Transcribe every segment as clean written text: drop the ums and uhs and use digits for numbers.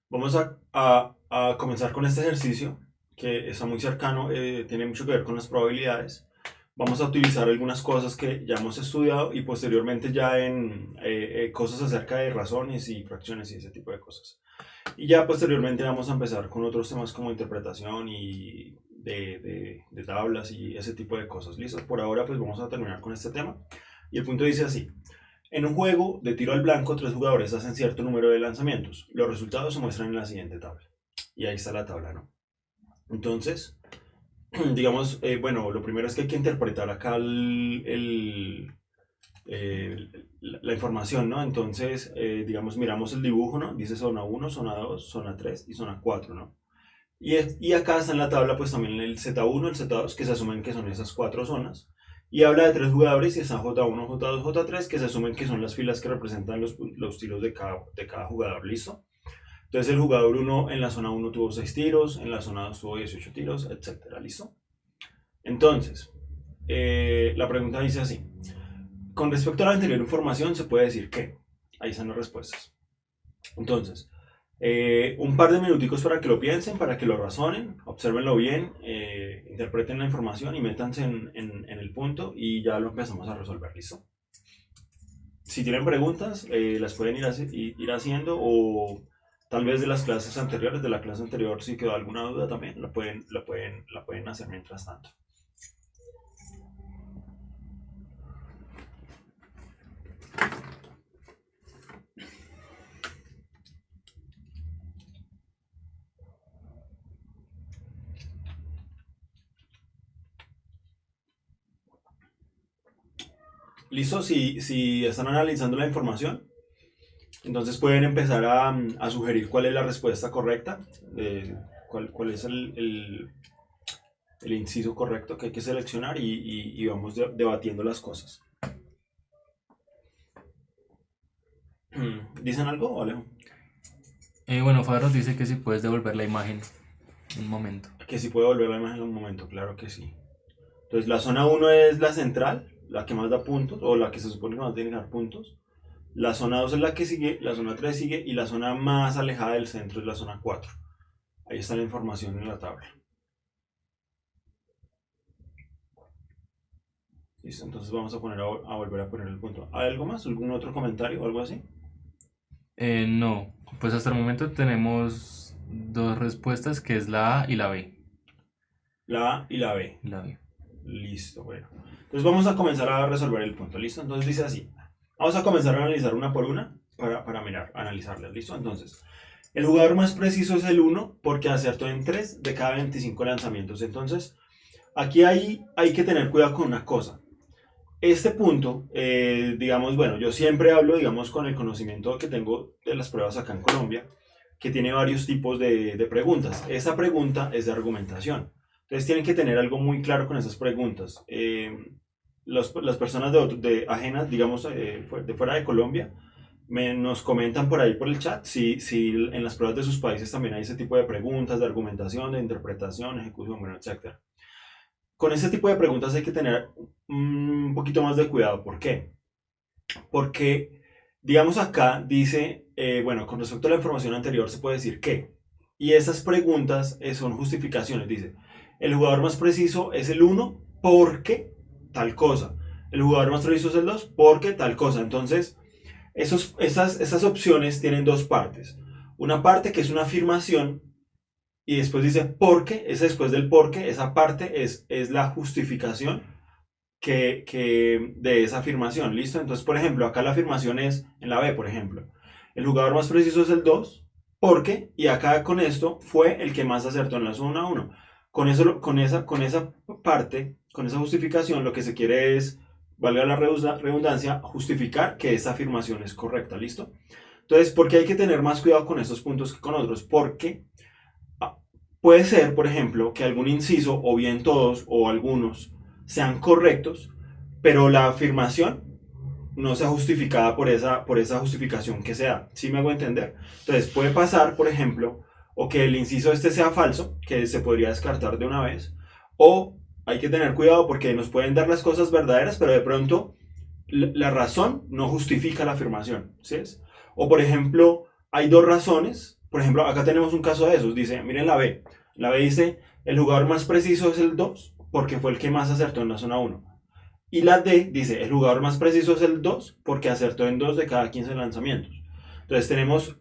Vamos a comenzar con este ejercicio que está muy cercano, tiene mucho que ver con las probabilidades. Vamos a utilizar algunas cosas que ya hemos estudiado y posteriormente ya en cosas acerca de razones y fracciones y ese tipo de cosas. Y ya posteriormente vamos a empezar con otros temas como interpretación y de tablas y ese tipo de cosas. ¿Listo? Por ahora pues vamos a terminar con este tema. Y el punto dice así. En un juego de tiro al blanco, tres jugadores hacen cierto número de lanzamientos. Los resultados se muestran en la siguiente tabla. Y ahí está la tabla, ¿no? Entonces, digamos, bueno, lo primero es que hay que interpretar acá la información, ¿no? Entonces, digamos, miramos el dibujo, ¿no? Dice zona uno, zona 2, zona 3 y zona 4, ¿no? Y acá está en la tabla pues también el Z1, el Z2, que se asumen que son esas cuatro zonas. Y habla de tres jugadores y está J1, J2, J3, que se asumen que son las filas que representan los tiros de cada jugador. ¿Listo? Entonces el jugador uno en la zona uno tuvo 6 tiros, en la zona 2 tuvo 18 tiros, etcétera. ¿Listo? Entonces, la pregunta dice así. Con respecto a la anterior información, se puede decir que. Ahí están las respuestas. Entonces, un par de minuticos para que lo piensen, para que lo razonen, observenlo bien, interpreten la información y métanse en el punto y ya lo empezamos a resolver. ¿Listo? Si tienen preguntas, las pueden ir haciendo o tal vez de las clases anteriores, de la clase anterior, si quedó alguna duda también, la pueden hacer mientras tanto. ¿Listo? Si están analizando la información, entonces pueden empezar a sugerir cuál es la respuesta correcta, cuál es el inciso correcto que hay que seleccionar y vamos debatiendo las cosas. ¿Dicen algo, Alejo? Bueno, Fabro dice que si puedes devolver la imagen un momento. Que si puede volver la imagen en un momento, claro que sí. Entonces la zona uno es la central, la que más da puntos, o la que se supone que más tiene que dar puntos. La zona 2 es la que sigue, la zona 3 sigue y la zona más alejada del centro es la zona 4. Ahí está la información en la tabla. Listo, entonces vamos a volver a poner el punto. ¿Hay algo más? ¿Algún otro comentario o algo así? No, pues hasta el momento tenemos dos respuestas que es la A y la B. La A y la B. La B. Listo, bueno. Entonces vamos a comenzar a resolver el punto, ¿listo? Entonces dice así. Vamos a comenzar a analizar una por una para mirar, analizarlas, ¿listo? Entonces, el jugador más preciso es el uno porque acertó en 3 de cada 25 lanzamientos. Entonces, aquí hay que tener cuidado con una cosa. Este punto, digamos, bueno, yo siempre hablo, digamos, con el conocimiento que tengo de las pruebas acá en Colombia, que tiene varios tipos de preguntas. Esa pregunta es de argumentación. Entonces tienen que tener algo muy claro con esas preguntas. Las personas ajenas, digamos, de fuera de Colombia, nos comentan por ahí por el chat si en las pruebas de sus países también hay ese tipo de preguntas, de argumentación, de interpretación, ejecución, bueno, etcétera. Con este tipo de preguntas hay que tener un poquito más de cuidado. ¿Por qué? Porque, digamos acá, dice, bueno, con respecto a la información anterior se puede decir que, y esas preguntas son justificaciones. Dice, el jugador más preciso es el uno porque tal cosa. El jugador más preciso es el 2 porque tal cosa. Entonces, esas opciones tienen dos partes. Una parte que es una afirmación y después dice porque, ese después del porque, esa parte es la justificación de esa afirmación, ¿listo? Entonces, por ejemplo, acá la afirmación es en la B, por ejemplo. El jugador más preciso es el 2 porque, y acá con esto, fue el que más acertó en la zona uno. Con esa parte, con esa justificación, lo que se quiere es, valga la redundancia, justificar que esa afirmación es correcta, ¿listo? Entonces, ¿por qué hay que tener más cuidado con estos puntos que con otros? Porque puede ser, por ejemplo, que algún inciso, o bien todos, o algunos, sean correctos, pero la afirmación no sea justificada por esa justificación que se da. ¿Sí me hago entender? Entonces, puede pasar, por ejemplo, o que el inciso este sea falso, que se podría descartar de una vez, o hay que tener cuidado porque nos pueden dar las cosas verdaderas, pero de pronto la razón no justifica la afirmación. ¿Sí es? O, por ejemplo, hay dos razones por ejemplo, acá tenemos un caso de esos. Dice, miren la B. La B dice, el jugador más preciso es el 2 porque fue el que más acertó en la zona uno. Y la D dice, el jugador más preciso es el 2 porque acertó en 2 de cada 15 lanzamientos. Entonces tenemos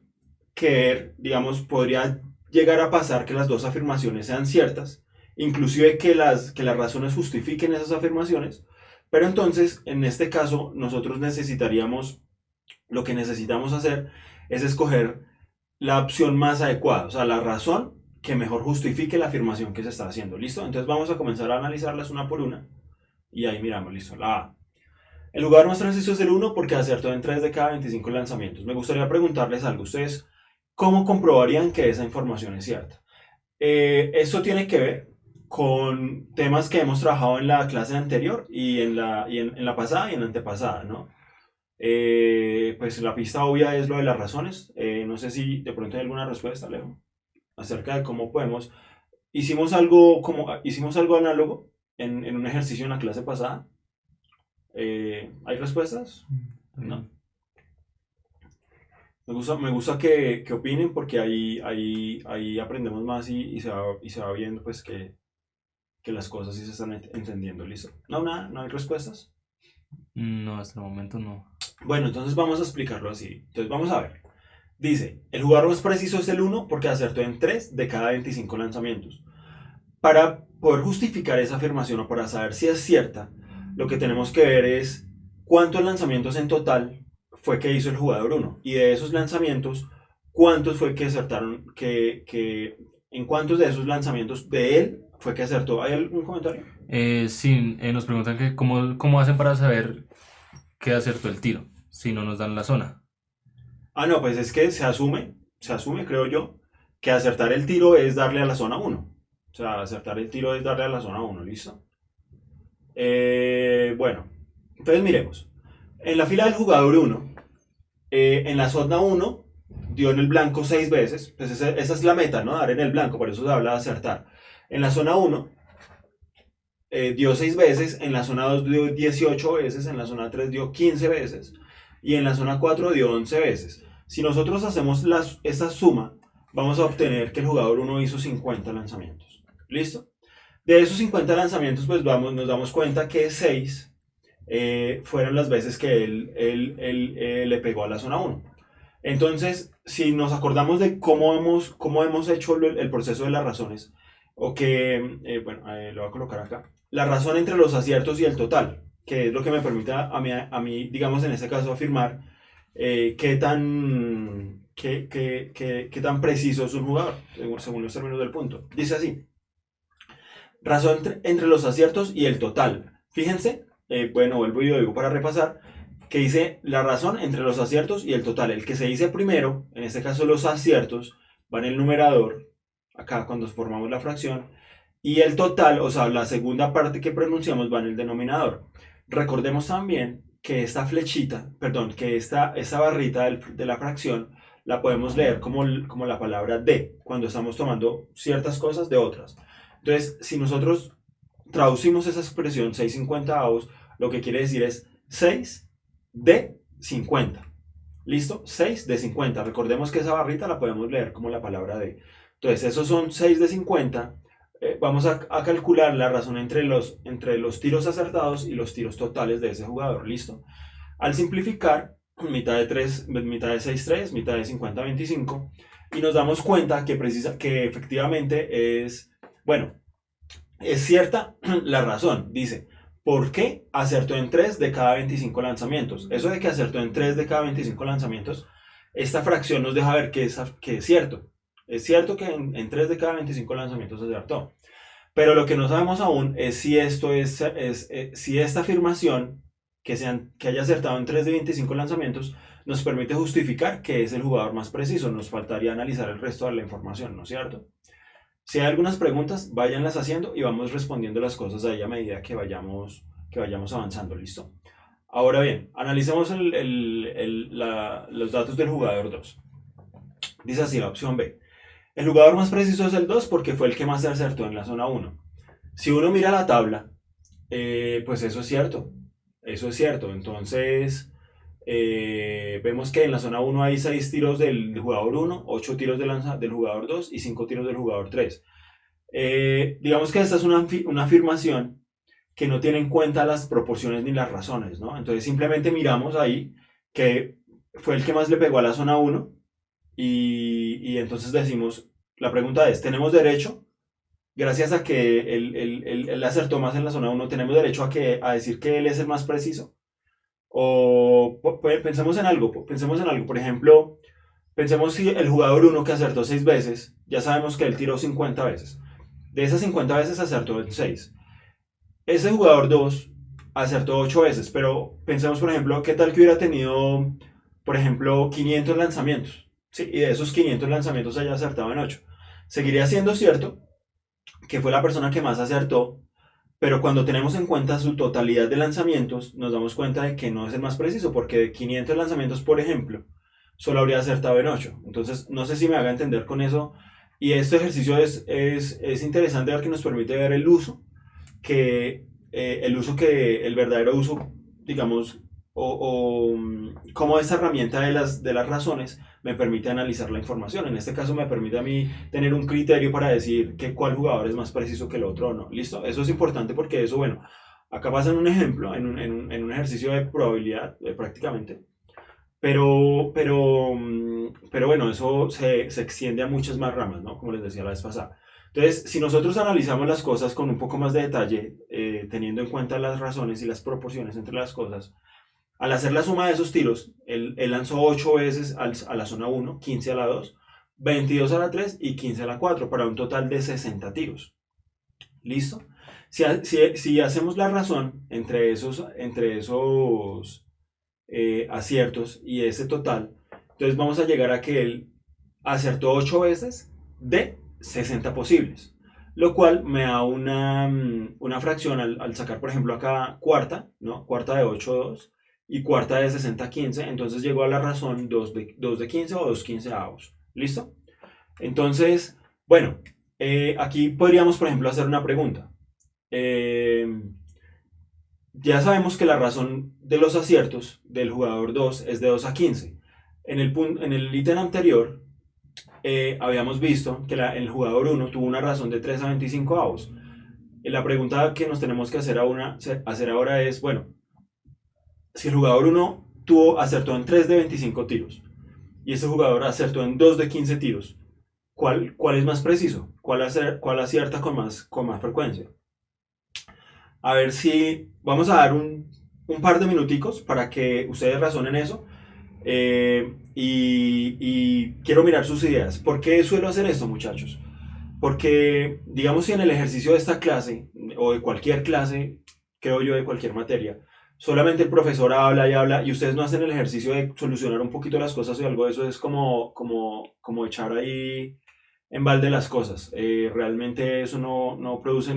que ver, digamos, podría llegar a pasar que las dos afirmaciones sean ciertas, inclusive que las razones justifiquen esas afirmaciones, pero entonces, en este caso, nosotros necesitaríamos, lo que necesitamos hacer es escoger la opción más adecuada, o sea, la razón que mejor justifique la afirmación que se está haciendo. ¿Listo? Entonces vamos a comenzar a analizarlas una por una. Y ahí miramos, listo. La A. El jugador más preciso es el uno porque acertó en 3 de cada 25 lanzamientos. Me gustaría preguntarles algo. ¿Ustedes cómo comprobarían que esa información es cierta? Esto tiene que ver con temas que hemos trabajado en la clase anterior y en la pasada y en la antepasada, ¿no? Pues la pista obvia es lo de las razones. No sé si de pronto hay alguna respuesta, Leo, acerca de cómo podemos. Hicimos algo análogo en un ejercicio en la clase pasada. ¿Hay respuestas? No. Me gusta que opinen porque ahí aprendemos más y se va viendo pues que las cosas sí se están entendiendo. ¿Listo? No, nada, no hay respuestas. No, hasta el momento no. Bueno, entonces vamos a explicarlo así. Entonces vamos a ver. Dice, el jugador más preciso es el uno porque acertó en 3 de cada 25 lanzamientos. Para poder justificar esa afirmación o para saber si es cierta, lo que tenemos que ver es cuántos lanzamientos en total fue que hizo el jugador uno. Y de esos lanzamientos, cuántos fue que acertaron, en cuántos de esos lanzamientos de él fue que acertó. ¿Hay algún comentario? Sí, nos preguntan que cómo hacen para saber que acertó el tiro, si no nos dan la zona. No, pues es que se asume, creo yo, que acertar el tiro es darle a la zona uno. O sea, acertar el tiro es darle a la zona uno, ¿listo? Bueno, entonces miremos. En la fila del jugador uno, en la zona uno dio en el blanco 6 veces. Pues esa es la meta, ¿no? Dar en el blanco, por eso se habla de acertar. En la zona uno dio 6 veces, en la zona 2 dio 18 veces, en la zona 3 dio 15 veces y en la zona 4 dio 11 veces. Si nosotros hacemos esa suma, vamos a obtener que el jugador 1 hizo 50 lanzamientos. ¿Listo? De esos 50 lanzamientos, pues nos damos cuenta que 6 fueron las veces que él le pegó a la zona 1. Entonces, si nos acordamos de cómo hemos hecho el proceso de las razones, o que, bueno, lo voy a colocar acá, la razón entre los aciertos y el total, que es lo que me permite a mí, digamos, en este caso, afirmar qué tan preciso es un jugador, según los términos del punto. Dice así, razón entre los aciertos y el total. Fíjense, bueno, vuelvo y lo digo para repasar, que dice la razón entre los aciertos y el total. El que se dice primero, en este caso los aciertos, va en el numerador, acá cuando formamos la fracción, y el total, o sea, la segunda parte que pronunciamos va en el denominador. Recordemos también que esta flechita, perdón, que esta barrita de la fracción la podemos leer como la palabra de, cuando estamos tomando ciertas cosas de otras. Entonces, si nosotros traducimos esa expresión 6/50, lo que quiere decir es 6 de 50. ¿Listo? 6 de 50. Recordemos que esa barrita la podemos leer como la palabra de. Entonces, esos son 6 de 50. Vamos a calcular la razón entre los tiros acertados y los tiros totales de ese jugador. ¿Listo? Al simplificar, mitad de 6, 3, mitad de 50, 25. Y nos damos cuenta que efectivamente bueno, es cierta la razón. Dice, ¿por qué acertó en 3 de cada 25 lanzamientos? Eso de que acertó en 3 de cada 25 lanzamientos, esta fracción nos deja ver que es cierto. Es cierto que en 3 de cada 25 lanzamientos acertó. Pero lo que no sabemos aún es si si esta afirmación, que haya acertado en 3 de 25 lanzamientos, nos permite justificar que es el jugador más preciso. Nos faltaría analizar el resto de la información, ¿no es cierto? Si hay algunas preguntas, váyanlas haciendo y vamos respondiendo las cosas ahí a medida que vayamos avanzando, ¿listo? Ahora bien, analicemos los datos del jugador 2. Dice así la opción B. El jugador más preciso es el 2 porque fue el que más se acertó en la zona 1. Si uno mira la tabla, pues eso es cierto. Eso es cierto. Entonces, vemos que en la zona uno hay 6 tiros del jugador uno, 8 tiros de lanza del jugador 2 y 5 tiros del jugador 3. Digamos que esta es una afirmación que no tiene en cuenta las proporciones ni las razones, ¿no? Entonces simplemente miramos ahí que fue el que más le pegó a la zona uno y entonces decimos, la pregunta es, ¿tenemos derecho? Gracias a que él acertó más en la zona uno, ¿tenemos derecho a decir que él es el más preciso? O pensemos en algo, por ejemplo, pensemos si el jugador uno que acertó 6 veces, ya sabemos que él tiró 50 veces. De esas 50 veces acertó en 6. Ese jugador 2 acertó 8 veces, pero pensemos, por ejemplo, qué tal que hubiera tenido, por ejemplo, 500 lanzamientos, ¿sí? Y de esos 500 lanzamientos haya acertado en 8. Seguiría siendo cierto que fue la persona que más acertó, pero cuando tenemos en cuenta su totalidad de lanzamientos, nos damos cuenta de que no es el más preciso, porque de 500 lanzamientos, por ejemplo, solo habría acertado en 8. Entonces, no sé si me haga entender con eso. Y este ejercicio es interesante porque nos permite ver el verdadero uso, digamos, cómo esta herramienta de las razones me permite analizar la información. En este caso me permite a mí tener un criterio para decir que cuál jugador es más preciso que el otro o no. ¿Listo? Eso es importante porque eso, bueno, acá pasa en un ejemplo, en un ejercicio de probabilidad prácticamente. Pero bueno, eso se extiende a muchas más ramas, ¿no? Como les decía la vez pasada. Entonces, si nosotros analizamos las cosas con un poco más de detalle, teniendo en cuenta las razones y las proporciones entre las cosas, al hacer la suma de esos tiros, él lanzó 8 veces a la zona uno, 15 a la 2, 22 a la 3 y 15 a la 4, para un total de 60 tiros. ¿Listo? Si hacemos la razón entre esos aciertos y ese total, entonces vamos a llegar a que él acertó 8 veces de 60 posibles, lo cual me da una fracción al sacar, por ejemplo, acá cuarta, ¿no? Cuarta de 8, 2 y cuarta de 60, 15, entonces llegó a la razón 2 de 15 o 2 quinceavos. ¿Listo? Entonces, bueno, aquí podríamos, por ejemplo, hacer una pregunta. Ya sabemos que la razón de los aciertos del jugador 2 es de 2 a 15. En el ítem anterior, habíamos visto que el jugador 1 tuvo una razón de 3 a 25 avos. La pregunta que nos tenemos que hacer ahora es, bueno, si el jugador 1 acertó en 3 de 25 tiros y ese jugador acertó en 2 de 15 tiros, ¿cuál es más preciso? ¿Cuál acierta con más frecuencia? A ver si vamos a dar un par de minuticos para que ustedes razonen eso. Y quiero mirar sus ideas. ¿Por qué suelo hacer esto, muchachos? Porque, digamos, si en el ejercicio de esta clase, o de cualquier clase, creo yo, de cualquier materia, solamente el profesor habla y habla y ustedes no hacen el ejercicio de solucionar un poquito las cosas y algo de eso es como echar ahí en balde las cosas. Realmente eso no produce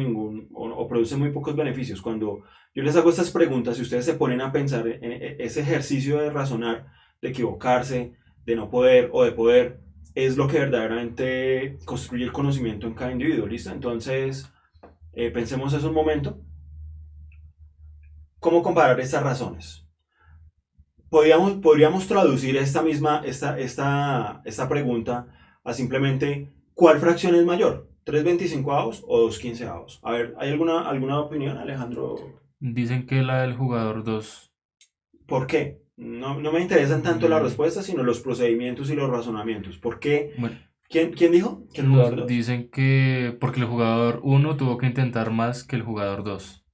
o produce muy pocos beneficios. Cuando yo les hago estas preguntas y ustedes se ponen a pensar en ese ejercicio de razonar, de equivocarse, de no poder o de poder, es lo que verdaderamente construye el conocimiento en cada individuo. ¿Listo? Entonces, pensemos eso un momento. ¿Cómo comparar estas razones? Podríamos traducir esta pregunta a simplemente ¿cuál fracción es mayor? ¿3/25 o 2/15? A ver, ¿hay alguna opinión, Alejandro? Dicen que la del jugador 2. ¿Por qué? No me interesan tanto las Mm, respuestas, sino los procedimientos y los razonamientos. ¿Por qué? bueno, ¿Quién dijo que el jugador 2? dicen que porque el jugador 1 tuvo que intentar más que el jugador 2.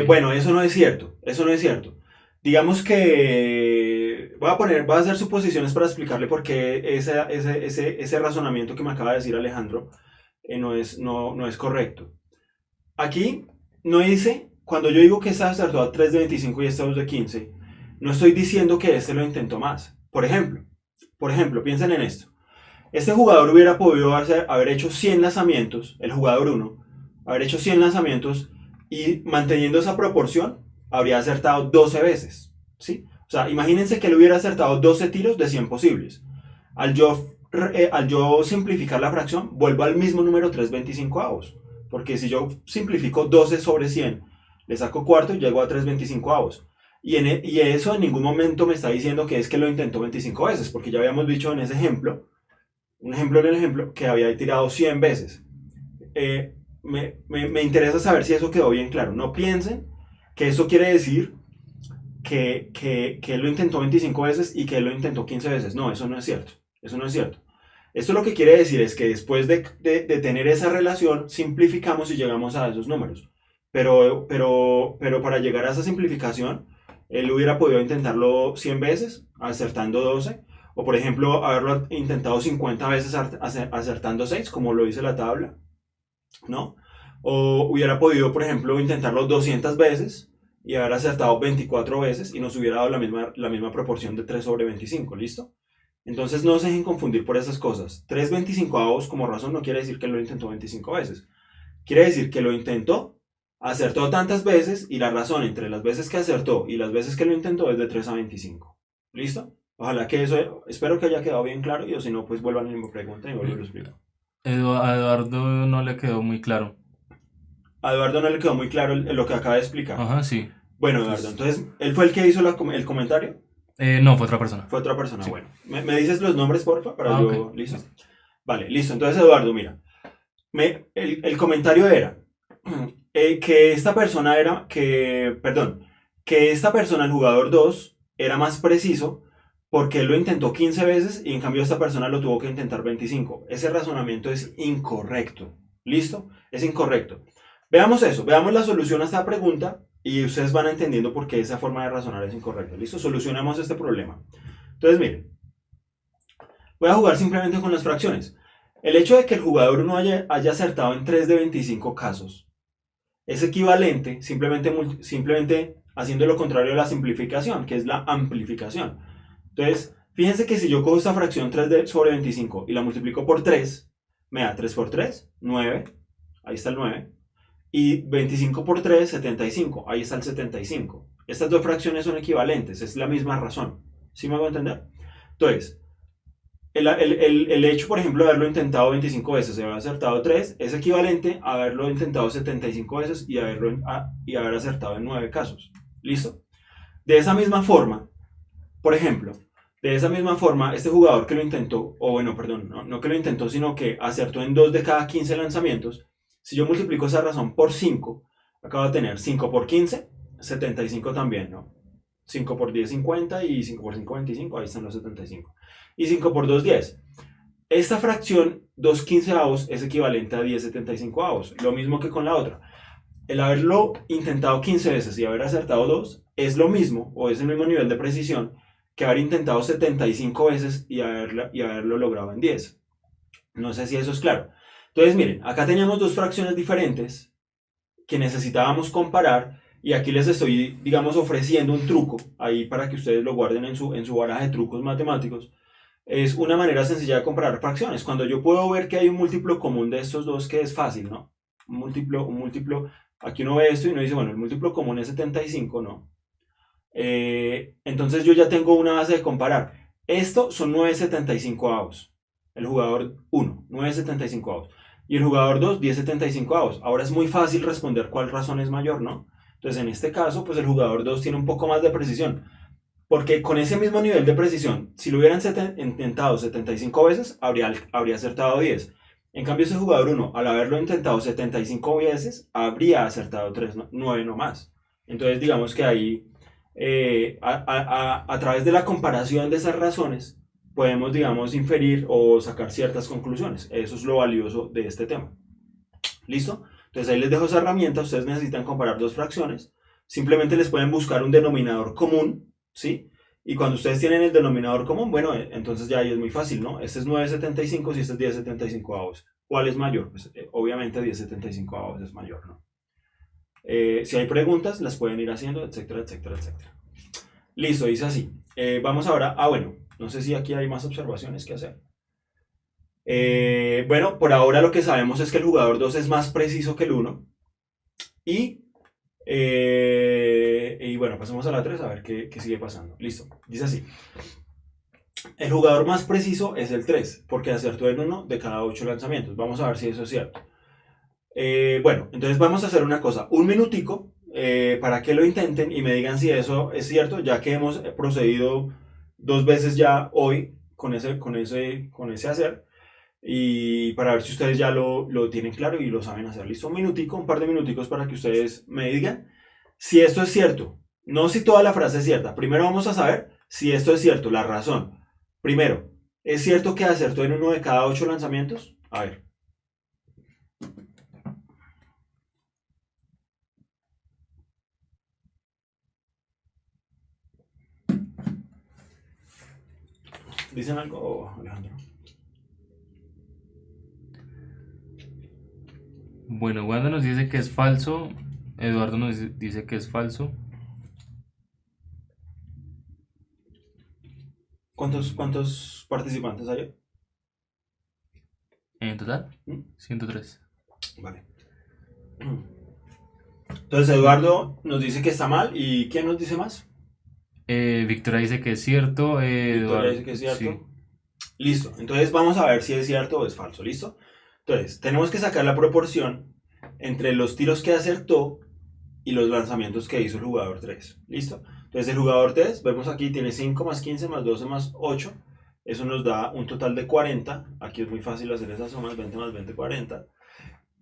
Bueno, eso no es cierto. Eso no es cierto. Digamos que voy a hacer suposiciones para explicarle por qué ese razonamiento que me acaba de decir Alejandro no es correcto. Aquí no dice, cuando yo digo que esta acertó a 3 de 25 y esta 2 de 15, no estoy diciendo que este lo intentó más. Por ejemplo, piensen en esto. Este jugador hubiera podido haber hecho 100 lanzamientos, el jugador 1, haber hecho 100 lanzamientos y manteniendo esa proporción, habría acertado 12 veces. ¿Sí? O sea, imagínense que él hubiera acertado 12 tiros de 100 posibles. Al yo simplificar la fracción, vuelvo al mismo número 3/25. Porque si yo simplifico 12 sobre 100, le saco cuarto y llego a 3/25. y eso en ningún momento me está diciendo que es que lo intentó 25 veces, porque ya habíamos dicho en ese ejemplo, que había tirado 100 veces. Me interesa saber si eso quedó bien claro. No piensen que eso quiere decir que él lo intentó 25 veces y que él lo intentó 15 veces. No, eso no es cierto. Eso no es cierto. Esto lo que quiere decir es que después de tener esa relación, simplificamos y llegamos a esos números. Pero para llegar a esa simplificación, él hubiera podido intentarlo 100 veces, acertando 12. O por ejemplo, haberlo intentado 50 veces acertando 6, como lo dice la tabla, ¿no? O hubiera podido, por ejemplo, intentarlo 200 veces y haber acertado 24 veces y nos hubiera dado la misma proporción de 3 sobre 25, ¿listo? Entonces no se dejen confundir por esas cosas. 3/25 como razón no quiere decir que lo intentó 25 veces. Quiere decir que lo intentó, acertó tantas veces y la razón entre las veces que acertó y las veces que lo intentó es de 3/25. ¿Listo? Ojalá que eso, espero que haya quedado bien claro y o si no, pues vuelvan a la misma pregunta y vuelvo y lo explico. A Eduardo no le quedó muy claro. A Eduardo no le quedó muy claro lo que acaba de explicar. Ajá, sí. Bueno, Eduardo, entonces, ¿él fue el que hizo el comentario? No, fue otra persona. Fue otra persona, Sí. bueno. ¿Me dices los nombres, porfa? Para yo, ok. listo. Vale, listo. Entonces, Eduardo, mira. El comentario era que esta persona el jugador 2, era más preciso porque él lo intentó 15 veces y en cambio esta persona lo tuvo que intentar 25. Ese razonamiento es incorrecto. ¿Listo? Es incorrecto. Veamos eso, veamos la solución a esta pregunta y ustedes van entendiendo por qué esa forma de razonar es incorrecta. ¿Listo? Solucionamos este problema. Entonces, miren, voy a jugar simplemente con las fracciones. El hecho de que el jugador 1 haya acertado en 3 de 25 casos es equivalente, simplemente haciendo lo contrario de la simplificación, que es la amplificación. Entonces, fíjense que si yo cojo esta fracción 3 sobre 25 y la multiplico por 3, me da 3 por 3, 9, ahí está el 9, y 25 por 3, 75, ahí está el 75. Estas dos fracciones son equivalentes, es la misma razón. ¿Sí me hago entender? Entonces, el hecho, por ejemplo, de haberlo intentado 25 veces y haber acertado 3 es equivalente a haberlo intentado 75 veces y haber acertado en 9 casos. ¿Listo? De esa misma forma, por ejemplo, este jugador que lo intentó, o bueno, perdón, no que lo intentó, sino que acertó en 2 de cada 15 lanzamientos, si yo multiplico esa razón por 5, acabo de tener 5 por 15, 75 también, ¿no? 5 por 10, 50 y 5 por 5, 25, ahí están los 75. Y 5 por 2, 10. Esta fracción, 2/15 es equivalente a 10/75. Lo mismo que con la otra. El haberlo intentado 15 veces y haber acertado 2 es lo mismo, o es el mismo nivel de precisión, que haber intentado 75 veces y haberlo logrado en 10. No sé si eso es claro. Entonces, miren, acá teníamos dos fracciones diferentes que necesitábamos comparar y aquí les estoy, digamos, ofreciendo un truco ahí para que ustedes lo guarden en su baraja de trucos matemáticos. Es una manera sencilla de comparar fracciones. Cuando yo puedo ver que hay un múltiplo común de estos dos, que es fácil, ¿no? Un múltiplo, aquí uno ve esto y uno dice, bueno, el múltiplo común es 75, ¿no? Entonces yo ya tengo una base de comparar. Esto son 9/75. El jugador 1, 9/75. Y el jugador 2, 10/75. Ahora es muy fácil responder cuál razón es mayor, ¿no? Entonces en este caso, pues el jugador 2 tiene un poco más de precisión. Porque con ese mismo nivel de precisión, si lo hubieran intentado 75 veces, habría acertado 10. En cambio, ese jugador 1, al haberlo intentado 75 veces, habría acertado 9 no más. Entonces, digamos que ahí, a través de la comparación de esas razones, podemos, digamos, inferir o sacar ciertas conclusiones. Eso es lo valioso de este tema. ¿Listo? Entonces ahí les dejo esa herramienta. Ustedes necesitan comparar dos fracciones. Simplemente les pueden buscar un denominador común, ¿sí? Y cuando ustedes tienen el denominador común, bueno, entonces ya ahí es muy fácil, ¿no? Este es 9/75 y este es 10/75. ¿Cuál es mayor? Pues obviamente 10/75 es mayor, ¿no? Si hay preguntas, las pueden ir haciendo, etcétera, etcétera, etcétera. Listo, dice así. Vamos ahora, bueno, no sé si aquí hay más observaciones que hacer. Bueno, por ahora lo que sabemos es que el jugador 2 es más preciso que el 1. Y bueno, pasemos a la 3 a ver qué sigue pasando. Listo, dice así. El jugador más preciso es el 3, porque acertó en 1 de cada 8 lanzamientos. Vamos a ver si eso es cierto. Bueno, entonces vamos a hacer una cosa. Un minutico, para que lo intenten y me digan si eso es cierto, ya que hemos procedido 2 veces ya hoy con ese hacer. Y para ver si ustedes ya lo tienen claro y lo saben hacer. Listo, un par de minuticos para que ustedes me digan si esto es cierto. No si toda la frase es cierta. Primero vamos a saber si esto es cierto, la razón. Primero, ¿es cierto que acertó en uno de cada 8 lanzamientos? A ver. ¿Dicen algo, Alejandro? Bueno, Wanda nos dice que es falso. Eduardo nos dice que es falso. ¿Cuántos participantes hay? En total, ¿Mm? 103. Vale. Entonces Eduardo nos dice que está mal. ¿Y quién nos dice más? Victoria dice que es cierto. Victoria Eduardo, dice que es sí. cierto. Listo. Entonces vamos a ver si es cierto o es falso. ¿Listo? Entonces, tenemos que sacar la proporción entre los tiros que acertó y los lanzamientos que hizo el jugador 3. ¿Listo? Entonces el jugador 3, vemos aquí, tiene 5 más 15 más 12 más 8. Eso nos da un total de 40. Aquí es muy fácil hacer esas sumas, 20 más 20, 40.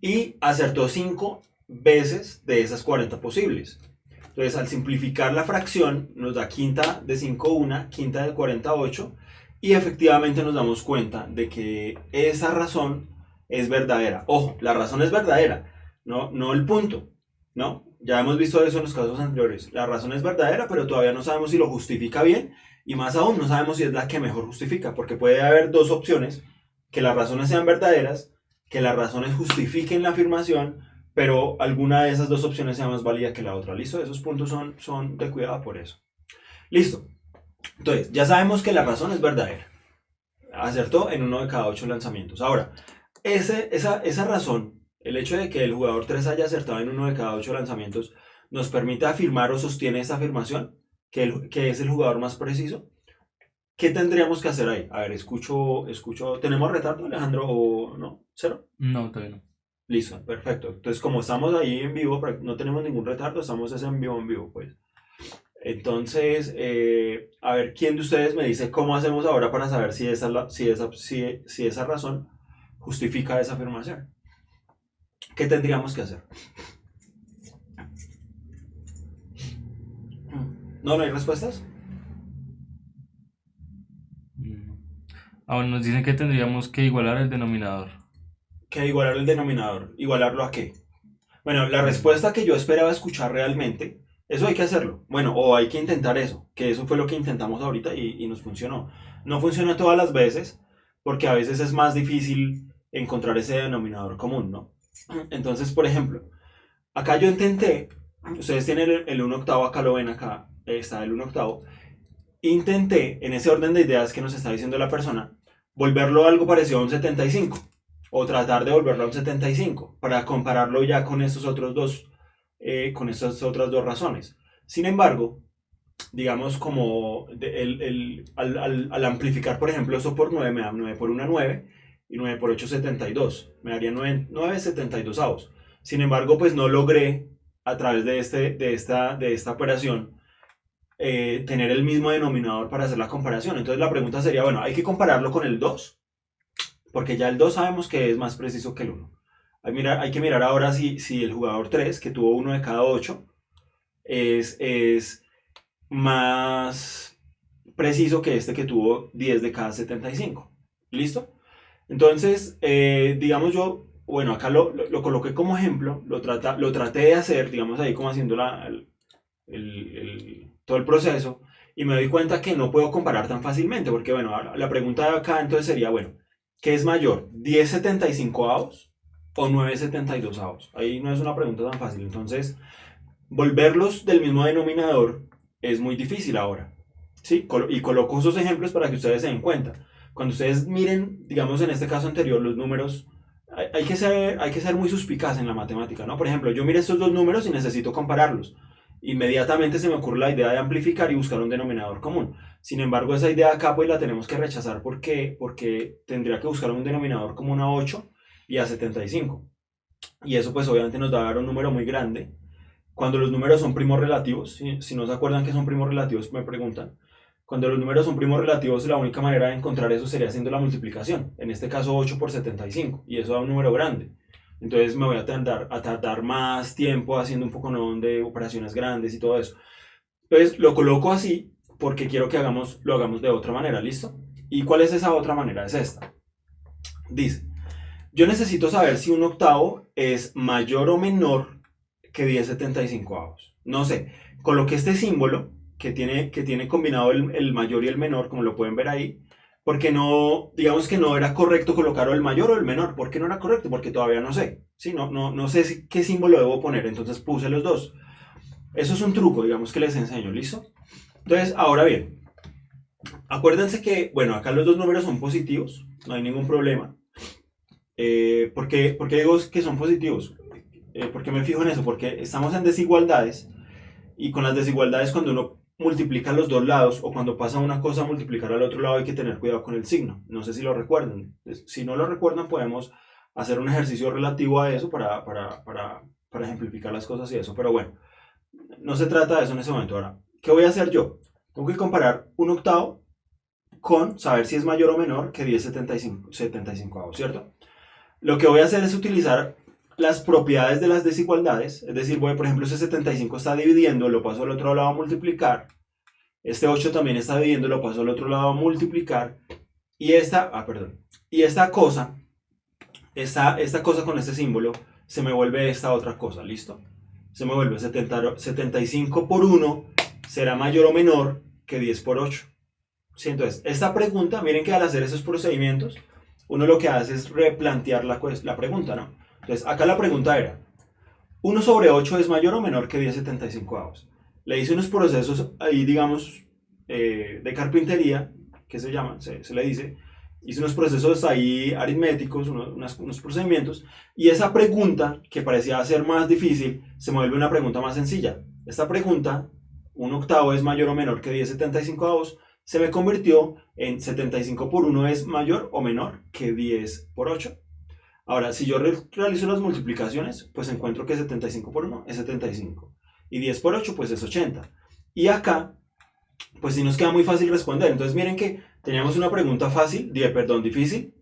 Y acertó 5 veces de esas 40 posibles. Entonces, al simplificar la fracción, nos da quinta de 5, 1, quinta de 48. Y efectivamente nos damos cuenta de que esa razón es verdadera. Ojo, la razón es verdadera, no el punto, ¿no? Ya hemos visto eso en los casos anteriores. La razón es verdadera, pero todavía no sabemos si lo justifica bien. Y más aún, no sabemos si es la que mejor justifica, porque puede haber dos opciones, que las razones sean verdaderas, que las razones justifiquen la afirmación, pero alguna de esas dos opciones sea más válida que la otra. ¿Listo? Esos puntos son de cuidado por eso. Listo. Entonces, ya sabemos que la razón es verdadera. Acertó en uno de cada 8 lanzamientos. Ahora, esa razón, el hecho de que el jugador 3 haya acertado en uno de cada 8 lanzamientos, nos permite afirmar o sostiene esta afirmación, que es el jugador más preciso. ¿Qué tendríamos que hacer ahí? A ver, escucho. ¿Tenemos retardo, Alejandro, o no? ¿Cero? No, todavía no. Listo, perfecto. Entonces, como estamos ahí en vivo, no tenemos ningún retardo, estamos en vivo, pues. Entonces, a ver, ¿quién de ustedes me dice cómo hacemos ahora para saber si esa razón justifica esa afirmación? ¿Qué tendríamos que hacer? ¿No hay respuestas? Bueno, nos dicen que tendríamos que igualar el denominador. ¿Que igualar el denominador? ¿Igualarlo a qué? Bueno, la respuesta que yo esperaba escuchar realmente, eso hay que hacerlo. Bueno, o hay que intentar eso, que eso fue lo que intentamos ahorita y nos funcionó. No funciona todas las veces, porque a veces es más difícil encontrar ese denominador común, ¿no? Entonces, por ejemplo, acá yo intenté, ustedes tienen el 1 octavo, acá lo ven, acá está el 1 octavo. Intenté, en ese orden de ideas que nos está diciendo la persona, volverlo algo parecido a un 75 o tratar de volverlo a un 75 para compararlo ya con estos otros dos, con estas otras dos razones. Sin embargo, digamos como al amplificar, por ejemplo, eso por 9 me da 9 por 1, 9 y 9 por 8, 72. Me daría 9 72 avos. Sin embargo, pues no logré a través de esta operación tener el mismo denominador para hacer la comparación. Entonces la pregunta sería, bueno, hay que compararlo con el 2 porque ya el 2 sabemos que es más preciso que el 1. Hay que mirar ahora si el jugador 3, que tuvo 1 de cada 8, es más preciso que este que tuvo 10 de cada 75. ¿Listo? Entonces, digamos yo, bueno, acá lo coloqué como ejemplo, lo traté de hacer, digamos ahí como haciendo todo el proceso, y me doy cuenta que no puedo comparar tan fácilmente, porque bueno, la pregunta de acá entonces sería, bueno, ¿qué es mayor? ¿10,75 avos o 9,72 avos? Ahí no es una pregunta tan fácil, entonces volverlos del mismo denominador es muy difícil ahora, ¿sí? Y coloco esos ejemplos para que ustedes se den cuenta. Cuando ustedes miren, digamos en este caso anterior, los números, hay que ser muy suspicaz en la matemática, ¿no? Por ejemplo, yo miro estos dos números y necesito compararlos. Inmediatamente se me ocurre la idea de amplificar y buscar un denominador común. Sin embargo, esa idea acá pues la tenemos que rechazar porque tendría que buscar un denominador común a 8 y a 75. Y eso pues obviamente nos va a dar un número muy grande cuando los números son primos relativos, si no se acuerdan que son primos relativos, me preguntan. Cuando los números son primos relativos, la única manera de encontrar eso sería haciendo la multiplicación. En este caso 8 por 75, y eso da un número grande. Entonces me voy a tardar más tiempo haciendo un poco de operaciones grandes y todo eso. Entonces lo coloco así porque quiero que lo hagamos de otra manera, ¿listo? ¿Y cuál es esa otra manera? Es esta. Dice, yo necesito saber si un octavo es mayor o menor que 10/75. No sé, coloqué este símbolo que tiene combinado el mayor y el menor, como lo pueden ver ahí, porque no, digamos que no era correcto colocar el mayor o el menor. ¿Por qué no era correcto? Porque todavía no sé. ¿Sí? No sé qué símbolo debo poner, entonces puse los dos. Eso es un truco, digamos, que les enseño, ¿listo? Entonces, ahora bien, acuérdense que, bueno, acá los dos números son positivos, no hay ningún problema. ¿Por qué digo que son positivos? ¿Por qué me fijo en eso? Porque estamos en desigualdades, y con las desigualdades, cuando uno multiplica los dos lados o cuando pasa una cosa a multiplicar al otro lado, hay que tener cuidado con el signo. No sé si lo recuerdan. Si no lo recuerdan, podemos hacer un ejercicio relativo a eso para ejemplificar las cosas y eso. Pero bueno, no se trata de eso en ese momento. Ahora, ¿qué voy a hacer yo? Tengo que comparar un octavo con saber si es mayor o menor que 10/75, ¿cierto? Lo que voy a hacer es utilizar las propiedades de las desigualdades, es decir, voy, por ejemplo, ese 75 está dividiendo, lo paso al otro lado a multiplicar, este 8 también está dividiendo, lo paso al otro lado a multiplicar, y esta cosa, esta cosa con este símbolo, se me vuelve esta otra cosa, ¿listo? Se me vuelve 75 por 1 será mayor o menor que 10 por 8. ¿Sí? Entonces, esta pregunta, miren que al hacer esos procedimientos, uno lo que hace es replantear la pregunta, ¿no? Entonces, acá la pregunta era, ¿1 sobre 8 es mayor o menor que 10/75? Le hice unos procesos ahí, digamos, de carpintería, que se le dice, hice unos procesos ahí aritméticos, unos procedimientos, y esa pregunta, que parecía ser más difícil, se me vuelve una pregunta más sencilla. Esta pregunta, ¿un octavo es mayor o menor que 10/75? Se me convirtió en 75 por 1 es mayor o menor que 10 por 8. Ahora, si yo realizo las multiplicaciones, pues encuentro que 75 por 1 es 75. Y 10 por 8, pues es 80. Y acá, pues sí nos queda muy fácil responder. Entonces miren que teníamos una pregunta fácil, difícil.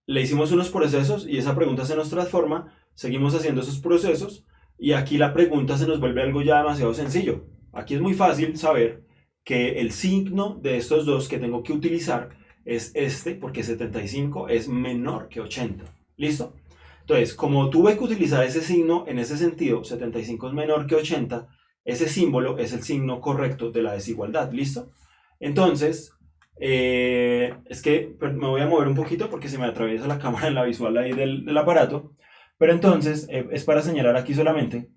Le hicimos unos procesos y esa pregunta se nos transforma. Seguimos haciendo esos procesos. Y aquí la pregunta se nos vuelve algo ya demasiado sencillo. Aquí es muy fácil saber que el signo de estos dos que tengo que utilizar es este, porque 75 es menor que 80. ¿Listo? Entonces, como tuve que utilizar ese signo en ese sentido, 75 es menor que 80, ese símbolo es el signo correcto de la desigualdad. ¿Listo? Entonces, es que me voy a mover un poquito porque se me atraviesa la cámara en la visual ahí del aparato. Pero entonces, es para señalar aquí solamente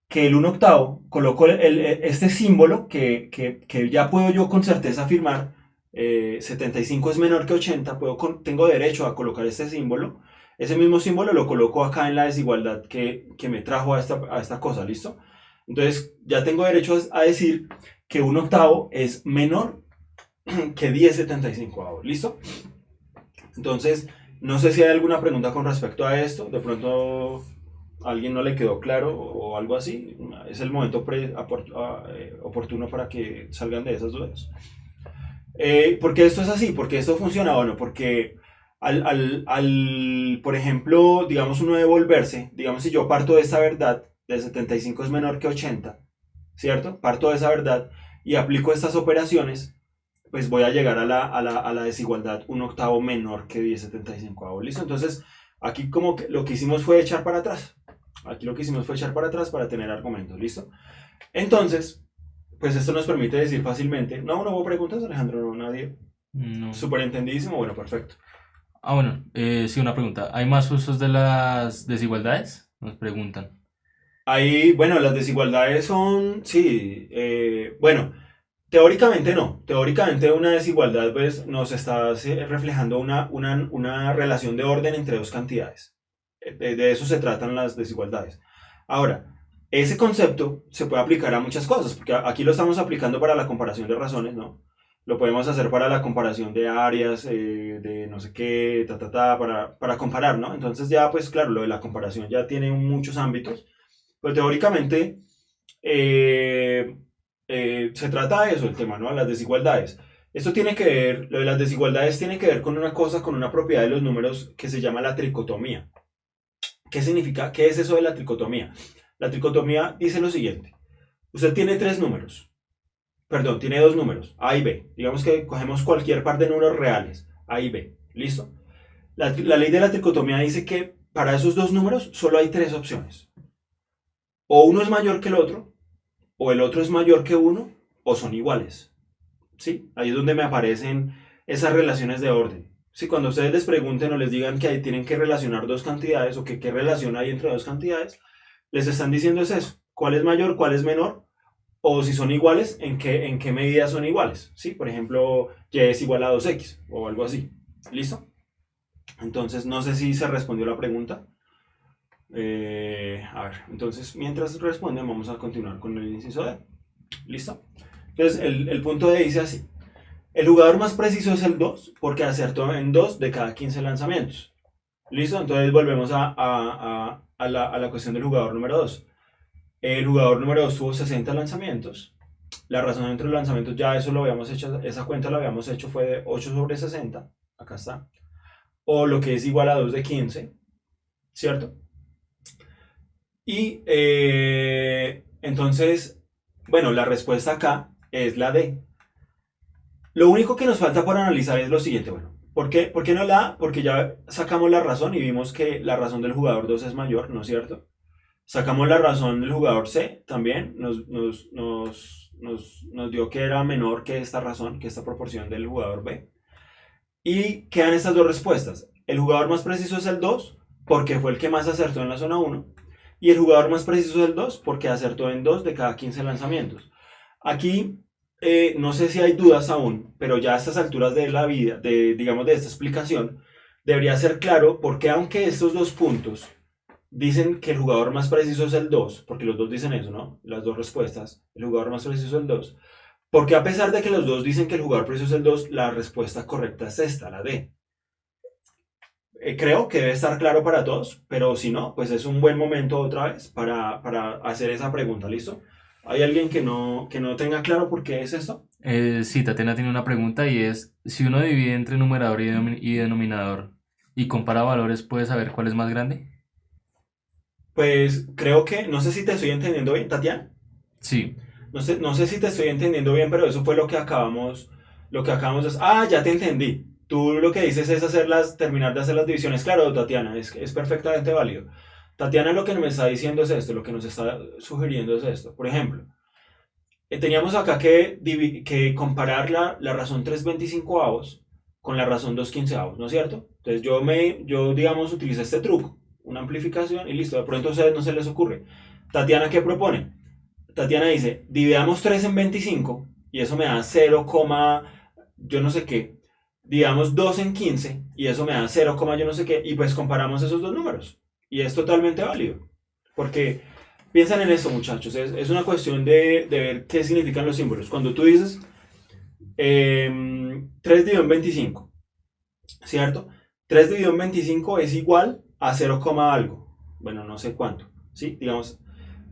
que el 1/8 coloco este símbolo que ya puedo yo con certeza afirmar, 75 es menor que 80, tengo derecho a colocar este símbolo. Ese mismo símbolo lo coloco acá en la desigualdad que me trajo a esta cosa, ¿listo? Entonces ya tengo derecho a decir que 1/8 es menor que 10/75, ¿listo? Entonces, no sé si hay alguna pregunta con respecto a esto, de pronto a alguien no le quedó claro o algo así, es el momento oportuno para que salgan de esas dudas. ¿Por qué esto es así? ¿Por qué esto funciona? Bueno, porque por ejemplo, digamos uno devolverse, digamos si yo parto de esta verdad, de 75 es menor que 80, ¿cierto? Parto de esa verdad y aplico estas operaciones, pues voy a llegar a la desigualdad 1/8 menor que 10/75. ¿Listo? Entonces, aquí como que lo que hicimos fue echar para atrás. Aquí lo que hicimos fue echar para atrás para tener argumentos. ¿Listo? Entonces, pues esto nos permite decir fácilmente, no hubo preguntas, Alejandro, no, nadie. No. Súper entendidísimo, bueno, perfecto. Bueno, sí, una pregunta. ¿Hay más usos de las desigualdades? Nos preguntan. Ahí, bueno, las desigualdades son, sí, bueno, teóricamente no. Teóricamente una desigualdad pues, nos está reflejando una relación de orden entre dos cantidades. De eso se tratan las desigualdades. Ahora, ese concepto se puede aplicar a muchas cosas, porque aquí lo estamos aplicando para la comparación de razones, ¿no? Lo podemos hacer para la comparación de áreas, de no sé qué, para comparar, ¿no? Entonces ya, pues claro, lo de la comparación ya tiene muchos ámbitos, pero teóricamente se trata de eso, el tema, ¿no? Las desigualdades. Esto tiene que ver, lo de las desigualdades tiene que ver con una cosa, con una propiedad de los números que se llama la tricotomía. ¿Qué significa? ¿Qué es eso de la tricotomía? La tricotomía dice lo siguiente. Usted tiene tres números. Perdón, tiene dos números, A y B. Digamos que cogemos cualquier par de números reales, A y B. ¿Listo? La ley de la tricotomía dice que para esos dos números solo hay tres opciones. O uno es mayor que el otro, o el otro es mayor que uno, o son iguales. ¿Sí? Ahí es donde me aparecen esas relaciones de orden. ¿Sí? Cuando ustedes les pregunten o les digan que ahí tienen que relacionar dos cantidades o que qué relación hay entre dos cantidades, les están diciendo es eso. ¿Cuál es mayor, cuál es menor? O si son iguales, en qué medida son iguales. ¿Sí? Por ejemplo, y es igual a 2x o algo así. ¿Listo? Entonces, no sé si se respondió la pregunta. A ver, entonces, mientras responden, vamos a continuar con el inciso D. ¿Listo? Entonces, el punto D dice así. El jugador más preciso es el 2 porque acertó en 2 de cada 15 lanzamientos. ¿Listo? Entonces volvemos a la cuestión del jugador número 2. El jugador número 2 tuvo 60 lanzamientos. La razón entre los lanzamientos, ya eso lo habíamos hecho, esa cuenta la habíamos hecho fue de 8 sobre 60. Acá está. O lo que es igual a 2 de 15. ¿Cierto? Y entonces, bueno, la respuesta acá es la D. Lo único que nos falta por analizar es lo siguiente, bueno, por qué no la A? Porque ya sacamos la razón y vimos que la razón del jugador 2 es mayor, ¿no es cierto? Sacamos la razón del jugador C también, nos dio que era menor que esta razón, que esta proporción del jugador B. Y quedan estas dos respuestas. El jugador más preciso es el 2 porque fue el que más acertó en la zona 1. Y el jugador más preciso es el 2 porque acertó en 2 de cada 15 lanzamientos. Aquí no sé si hay dudas aún, pero ya a estas alturas de la vida, digamos de esta explicación, debería ser claro porque aunque estos dos puntos dicen que el jugador más preciso es el 2, porque los dos dicen eso, ¿no? Las dos respuestas, el jugador más preciso es el 2, porque a pesar de que los dos dicen que el jugador preciso es el 2, la respuesta correcta es esta, la D. Creo que debe estar claro para todos, pero si no, pues es un buen momento otra vez para hacer esa pregunta, ¿listo? ¿Hay alguien que no tenga claro por qué es esto? Sí, Tatiana tiene una pregunta y es, si uno divide entre numerador y denominador y compara valores, ¿puede saber cuál es más grande? Pues creo que, no sé si te estoy entendiendo bien, Tatiana. Sí, No sé si te estoy entendiendo bien, pero eso fue lo que acabamos de... Ah, ya te entendí. Tú lo que dices es terminar de hacer las divisiones. Claro, Tatiana, es perfectamente válido. Tatiana lo que me está diciendo es esto, lo que nos está sugiriendo es esto. Por ejemplo, teníamos acá que comparar la razón 3/25 avos con la razón 2/15, ¿no es cierto? Entonces yo digamos, utilicé este truco, una amplificación y listo. De pronto a ustedes no se les ocurre. Tatiana, ¿qué propone? Tatiana dice, dividamos 3 en 25 y eso me da 0, yo no sé qué. Dividamos 2 en 15 y eso me da 0, yo no sé qué. Y pues comparamos esos dos números. Y es totalmente válido. Porque piensan en esto, muchachos. Es una cuestión de ver qué significan los símbolos. Cuando tú dices 3 dividido en 25, ¿cierto? 3 dividido en 25 es igual a 0, algo. Bueno, no sé cuánto. ¿Sí? Digamos,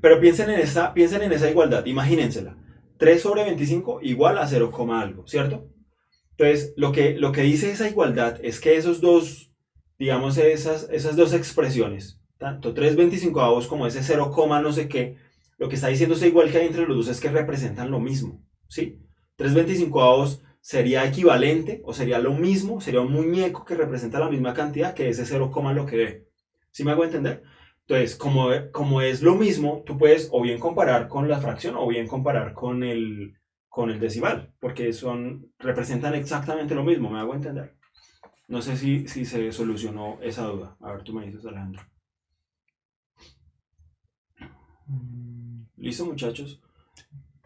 pero piensen en esa igualdad, imagínensela. 3 sobre 25 igual a 0, algo, ¿cierto? Entonces, lo que dice esa igualdad es que esos dos, digamos, esas dos expresiones, tanto 3/25 avos como ese 0, no sé qué, lo que está diciendo esa igual que hay entre los dos es que representan lo mismo, ¿sí? 3/25 avos sería equivalente o sería lo mismo, sería un muñeco que representa la misma cantidad que ese 0, lo que ve. ¿Sí me hago entender? Entonces, como es lo mismo, tú puedes o bien comparar con la fracción o bien comparar con el decimal, porque representan exactamente lo mismo, ¿me hago entender? No sé si se solucionó esa duda. A ver, tú me dices, Alejandro. ¿Listo, muchachos?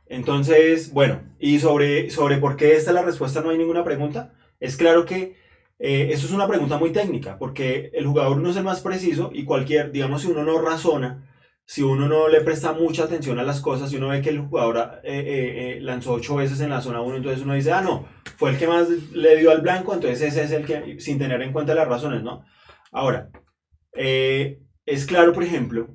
Entonces, bueno, y sobre por qué esta es la respuesta, no hay ninguna pregunta. Es claro que eso es una pregunta muy técnica, porque el jugador no es el más preciso y digamos, si uno no razona, si uno no le presta mucha atención a las cosas, si uno ve que el jugador lanzó 8 veces en la zona 1, entonces uno dice, ah, no, fue el que más le dio al blanco, entonces ese es el que, sin tener en cuenta las razones, ¿no? Ahora, es claro, por ejemplo,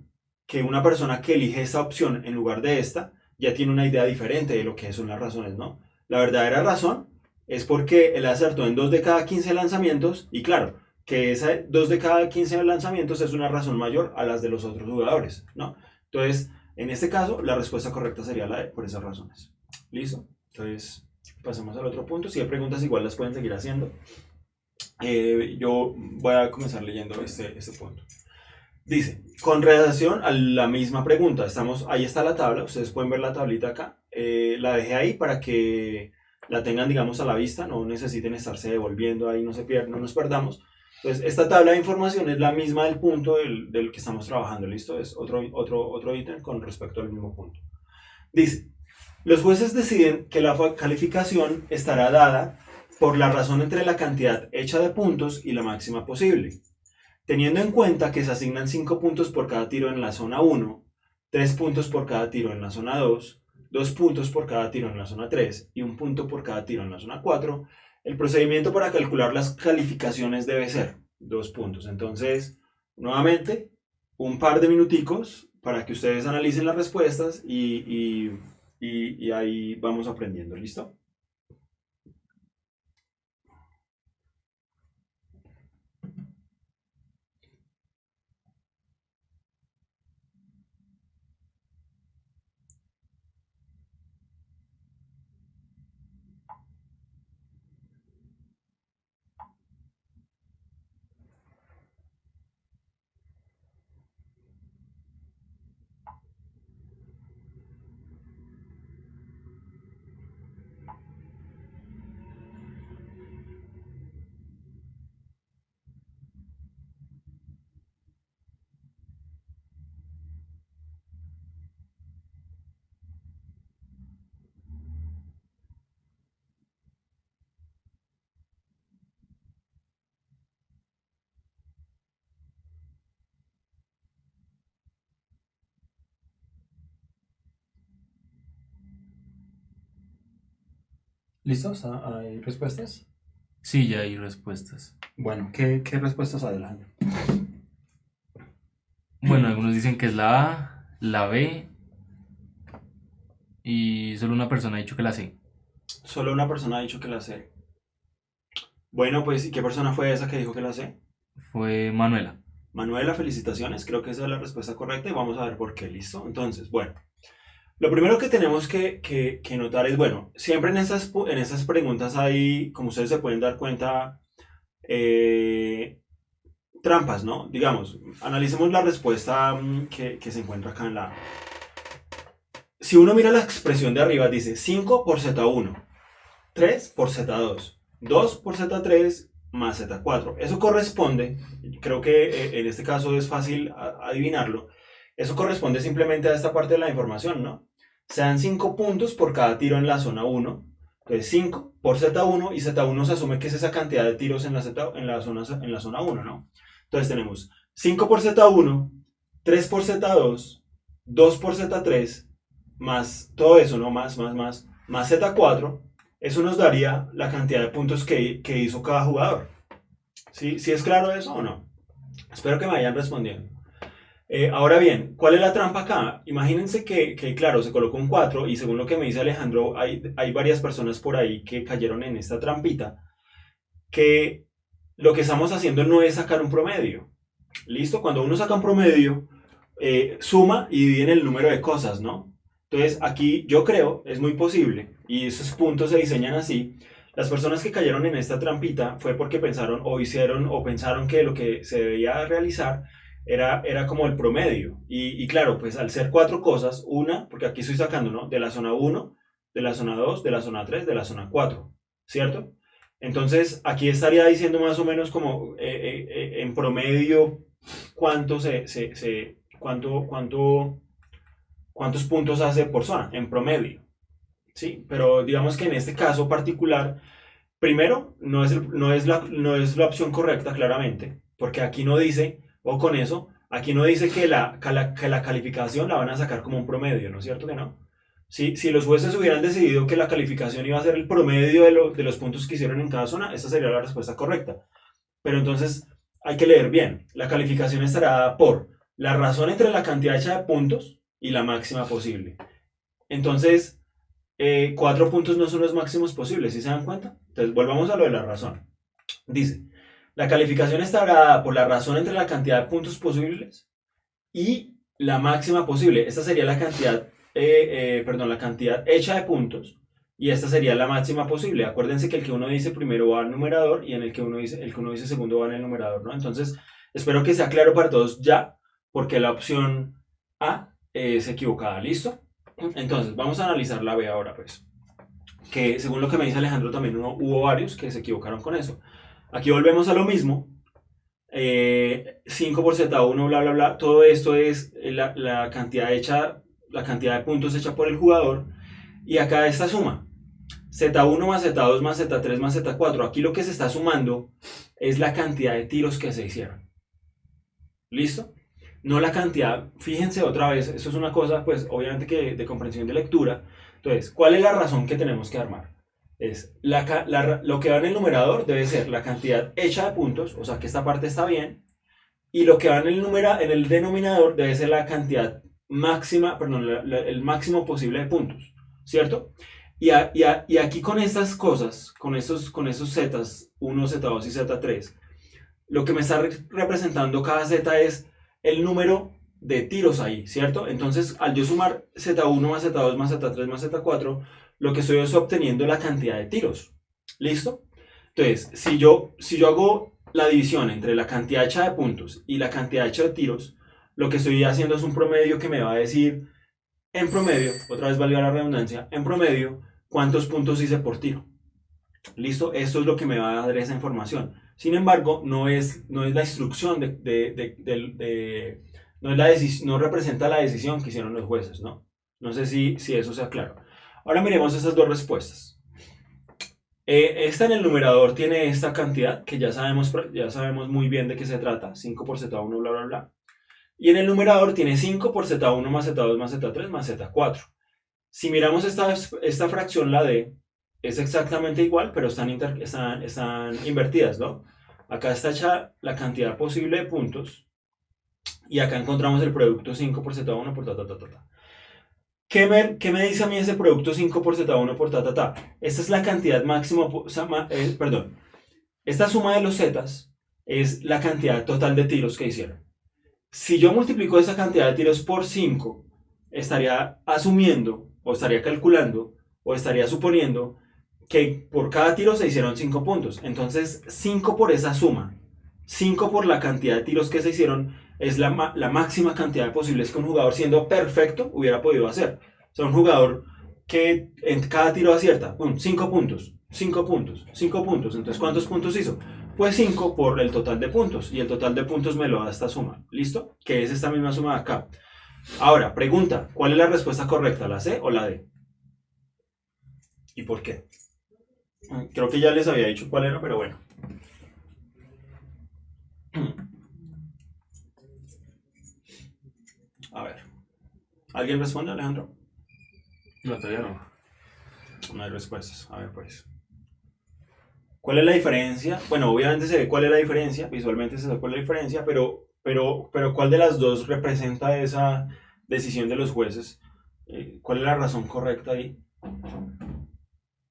que una persona que elige esta opción en lugar de esta ya tiene una idea diferente de lo que son las razones, ¿no? La verdadera razón es porque él acertó en 2 de cada 15 lanzamientos y claro, que esa 2 de cada 15 lanzamientos es una razón mayor a las de los otros jugadores, ¿no? Entonces, en este caso, la respuesta correcta sería la de por esas razones. ¿Listo? Entonces, pasemos al otro punto. Si hay preguntas, igual las pueden seguir haciendo. Yo voy a comenzar leyendo este punto. Dice, con relación a la misma pregunta, ahí está la tabla, ustedes pueden ver la tablita acá, la dejé ahí para que la tengan, digamos, a la vista, no necesiten estarse devolviendo ahí, no nos perdamos. Entonces, esta tabla de información es la misma del punto del que estamos trabajando, ¿listo? Es otro ítem con respecto al mismo punto. Dice, los jueces deciden que la calificación estará dada por la razón entre la cantidad hecha de puntos y la máxima posible. Teniendo en cuenta que se asignan 5 puntos por cada tiro en la zona 1, 3 puntos por cada tiro en la zona 2, 2 puntos por cada tiro en la zona 3 y 1 punto por cada tiro en la zona 4, el procedimiento para calcular las calificaciones debe ser 2 puntos. Entonces, nuevamente, un par de minuticos para que ustedes analicen las respuestas y ahí vamos aprendiendo, ¿listo? ¿Listos? ¿Hay respuestas? Sí, ya hay respuestas. Bueno, ¿qué respuestas hay, Alejandro? Bueno, algunos dicen que es la A, la B y solo una persona ha dicho que la C. Solo una persona ha dicho que la C. Bueno, pues, ¿y qué persona fue esa que dijo que la C? Fue Manuela. Manuela, felicitaciones, creo que esa es la respuesta correcta y vamos a ver por qué, ¿listo? Entonces, bueno, lo primero que tenemos que notar es, bueno, siempre en estas preguntas hay, como ustedes se pueden dar cuenta, trampas, ¿no? Digamos, analicemos la respuesta que se encuentra acá en la... Si uno mira la expresión de arriba, dice 5 por Z1, 3 por Z2, 2 por Z3 más Z4. Eso corresponde, creo que en este caso es fácil adivinarlo, eso corresponde simplemente a esta parte de la información, ¿no? Se dan 5 puntos por cada tiro en la zona 1, entonces 5 por Z1 y Z1 se asume que es esa cantidad de tiros en la zona 1, ¿no? Entonces tenemos 5 por Z1, 3 por Z2, 2 por Z3, más todo eso, ¿no? Más Z4, eso nos daría la cantidad de puntos que hizo cada jugador. ¿Sí? ¿Sí es claro eso o no? Espero que me vayan respondiendo. Ahora bien, ¿cuál es la trampa acá? Imagínense que, claro, se colocó un 4 y según lo que me dice Alejandro, hay varias personas por ahí que cayeron en esta trampita, que lo que estamos haciendo no es sacar un promedio. ¿Listo? Cuando uno saca un promedio, suma y divide en el número de cosas, ¿no? Entonces, aquí yo creo, es muy posible, y esos puntos se diseñan así, las personas que cayeron en esta trampita fue porque pensaron o hicieron o pensaron que lo que se debía realizar era como el promedio. Y claro, pues al ser 4 cosas, una, porque aquí estoy sacando, ¿no? De la zona 1, de la zona 2, de la zona 3, de la zona 4, ¿cierto? Entonces, aquí estaría diciendo más o menos como en promedio cuánto cuántos puntos hace por zona, en promedio. ¿Sí? Pero digamos que en este caso particular, primero, no es la opción correcta, claramente, porque aquí no dice, o con eso, aquí no dice que la calificación la van a sacar como un promedio, ¿no es cierto que no? Si los jueces hubieran decidido que la calificación iba a ser el promedio de los puntos que hicieron en cada zona, esta sería la respuesta correcta. Pero entonces hay que leer bien. La calificación estará dada por la razón entre la cantidad hecha de puntos y la máxima posible. Entonces, 4 puntos no son los máximos posibles, ¿sí se dan cuenta? Entonces, volvamos a lo de la razón. Dice, la calificación está dada por la razón entre la cantidad de puntos posibles y la máxima posible. Esta sería la cantidad, la cantidad hecha de puntos y esta sería la máxima posible. Acuérdense que el que uno dice primero va al numerador y en el que uno dice segundo va en el numerador, ¿no? Entonces, espero que sea claro para todos ya, porque la opción A es equivocada. ¿Listo? Entonces, vamos a analizar la B ahora, pues. Que según lo que me dice Alejandro, también hubo varios que se equivocaron con eso. Aquí volvemos a lo mismo. 5 por Z1, bla, bla, bla. Todo esto es la cantidad hecha, la cantidad de puntos hecha por el jugador. Y acá esta suma. Z1 más Z2 más Z3 más Z4. Aquí lo que se está sumando es la cantidad de tiros que se hicieron. ¿Listo? No la cantidad, fíjense otra vez, eso es una cosa, pues obviamente que de comprensión de lectura. Entonces, ¿cuál es la razón que tenemos que armar? Es lo que va en el numerador debe ser la cantidad hecha de puntos, o sea que esta parte está bien, y lo que va en el denominador debe ser la cantidad máxima, perdón, el máximo posible de puntos, ¿cierto? Y aquí con estas cosas, con esos zetas, 1, Z2 y Z3, lo que me está representando cada Z es el número de tiros ahí, ¿cierto? Entonces, al yo sumar Z1 más Z2 más Z3 más Z4, lo que estoy es obteniendo la cantidad de tiros. ¿Listo? Entonces, si yo hago la división entre la cantidad hecha de puntos y la cantidad hecha de tiros, lo que estoy haciendo es un promedio que me va a decir, en promedio, otra vez valga la redundancia, en promedio, cuántos puntos hice por tiro. ¿Listo? Esto es lo que me va a dar esa información. Sin embargo, no es la instrucción no representa la decisión que hicieron los jueces, ¿no? No sé si eso sea claro. Ahora miremos esas dos respuestas. Esta en el numerador tiene esta cantidad que ya sabemos muy bien de qué se trata, 5 por Z1, bla, bla, bla. Y en el numerador tiene 5 por Z1 más Z2 más Z3 más Z4. Si miramos esta fracción, la D, es exactamente igual, pero están invertidas, ¿no? Acá está hecha la cantidad posible de puntos y acá encontramos el producto 5 por Z1 por ta, ta, ta, ta, ta. ¿Qué me dice a mí ese producto 5 por Z1 por ta, ta, ta? Esta es la cantidad máxima, perdón, esta suma de los zetas es la cantidad total de tiros que hicieron. Si yo multiplico esa cantidad de tiros por 5, estaría asumiendo, o estaría calculando, o estaría suponiendo que por cada tiro se hicieron 5 puntos. Entonces, 5 por esa suma, 5 por la cantidad de tiros que se hicieron, es la máxima cantidad de posibles que un jugador, siendo perfecto, hubiera podido hacer. O sea, un jugador que en cada tiro acierta, 5 puntos, 5 puntos, 5 puntos. Entonces, ¿cuántos puntos hizo? Pues 5 por el total de puntos. Y el total de puntos me lo da esta suma. ¿Listo? Que es esta misma suma de acá. Ahora, pregunta, ¿cuál es la respuesta correcta? ¿La C o la D? ¿Y por qué? Creo que ya les había dicho cuál era, pero bueno. A ver. ¿Alguien responde, Alejandro? No, todavía no. No hay respuestas. A ver, pues. ¿Cuál es la diferencia? Bueno, obviamente se ve cuál es la diferencia. Visualmente se ve cuál es la diferencia, pero ¿cuál de las dos representa esa decisión de los jueces? ¿Cuál es la razón correcta ahí?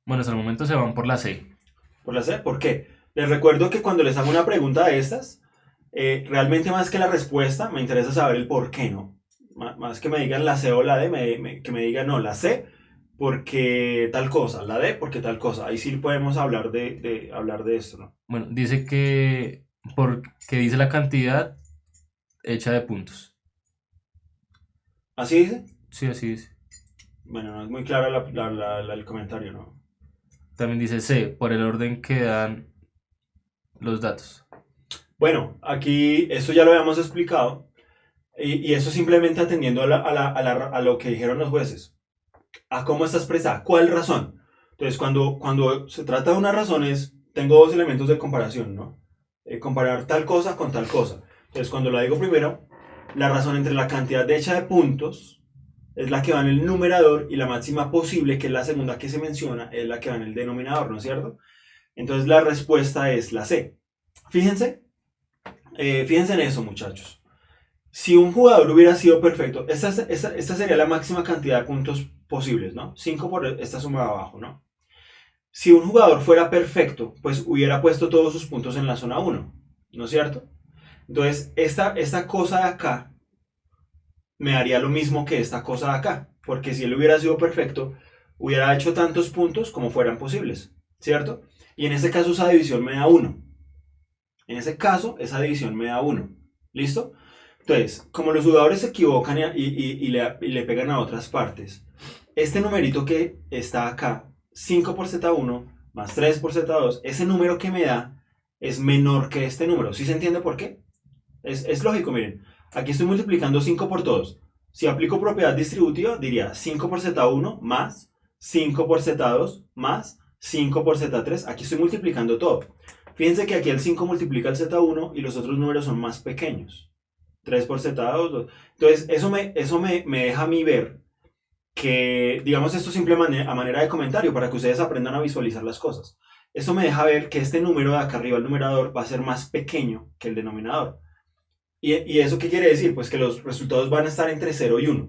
Bueno, hasta el momento se van por la C. ¿Por la C? ¿Por qué? Les recuerdo que cuando les hago una pregunta de estas, realmente más que la respuesta, me interesa saber el por qué, ¿no? Más que me digan la C o la D, que me digan, no, la C porque tal cosa, la D porque tal cosa. Ahí sí podemos hablar de esto, ¿no? Bueno, dice que porque dice la cantidad hecha de puntos. ¿Así dice? Sí, así dice. Bueno, no es muy claro el comentario, ¿no? También dice C, por el orden que dan los datos. Bueno, aquí esto ya lo habíamos explicado y eso simplemente atendiendo a lo que dijeron los jueces. A cómo está expresada, cuál razón. Entonces, cuando se trata de una razón tengo dos elementos de comparación, ¿no? Comparar tal cosa con tal cosa. Entonces, cuando la digo primero, la razón entre la cantidad hecha de puntos es la que va en el numerador y la máxima posible, que es la segunda que se menciona, es la que va en el denominador, ¿no es cierto? Entonces, la respuesta es la C. Fíjense en eso, muchachos. Si un jugador hubiera sido perfecto, esta sería la máxima cantidad de puntos posibles, ¿no? 5 por esta suma de abajo, ¿no? Si un jugador fuera perfecto, pues hubiera puesto todos sus puntos en la zona uno, ¿no es cierto? Entonces, esta cosa de acá me haría lo mismo que esta cosa de acá, porque si él hubiera sido perfecto, hubiera hecho tantos puntos como fueran posibles, ¿cierto? Y en ese caso esa división me da uno. En ese caso, esa división me da uno. ¿Listo? Entonces, como los jugadores se equivocan y le pegan a otras partes, este numerito que está acá, 5 por Z1 más 3 por Z2, ese número que me da es menor que este número. ¿Sí se entiende por qué? Es lógico, miren. Aquí estoy multiplicando 5 por todos. Si aplico propiedad distributiva, diría 5 por Z1 más 5 por Z2 más 5 por Z3. Aquí estoy multiplicando todo. Fíjense que aquí el 5 multiplica el Z1 y los otros números son más pequeños. 3 por Z2. 2. Entonces, eso me deja a mí ver que, digamos, esto simplemente a manera de comentario para que ustedes aprendan a visualizar las cosas. Esto me deja ver que este número de acá arriba, el numerador, va a ser más pequeño que el denominador. ¿Y eso qué quiere decir? Pues que los resultados van a estar entre 0 y 1.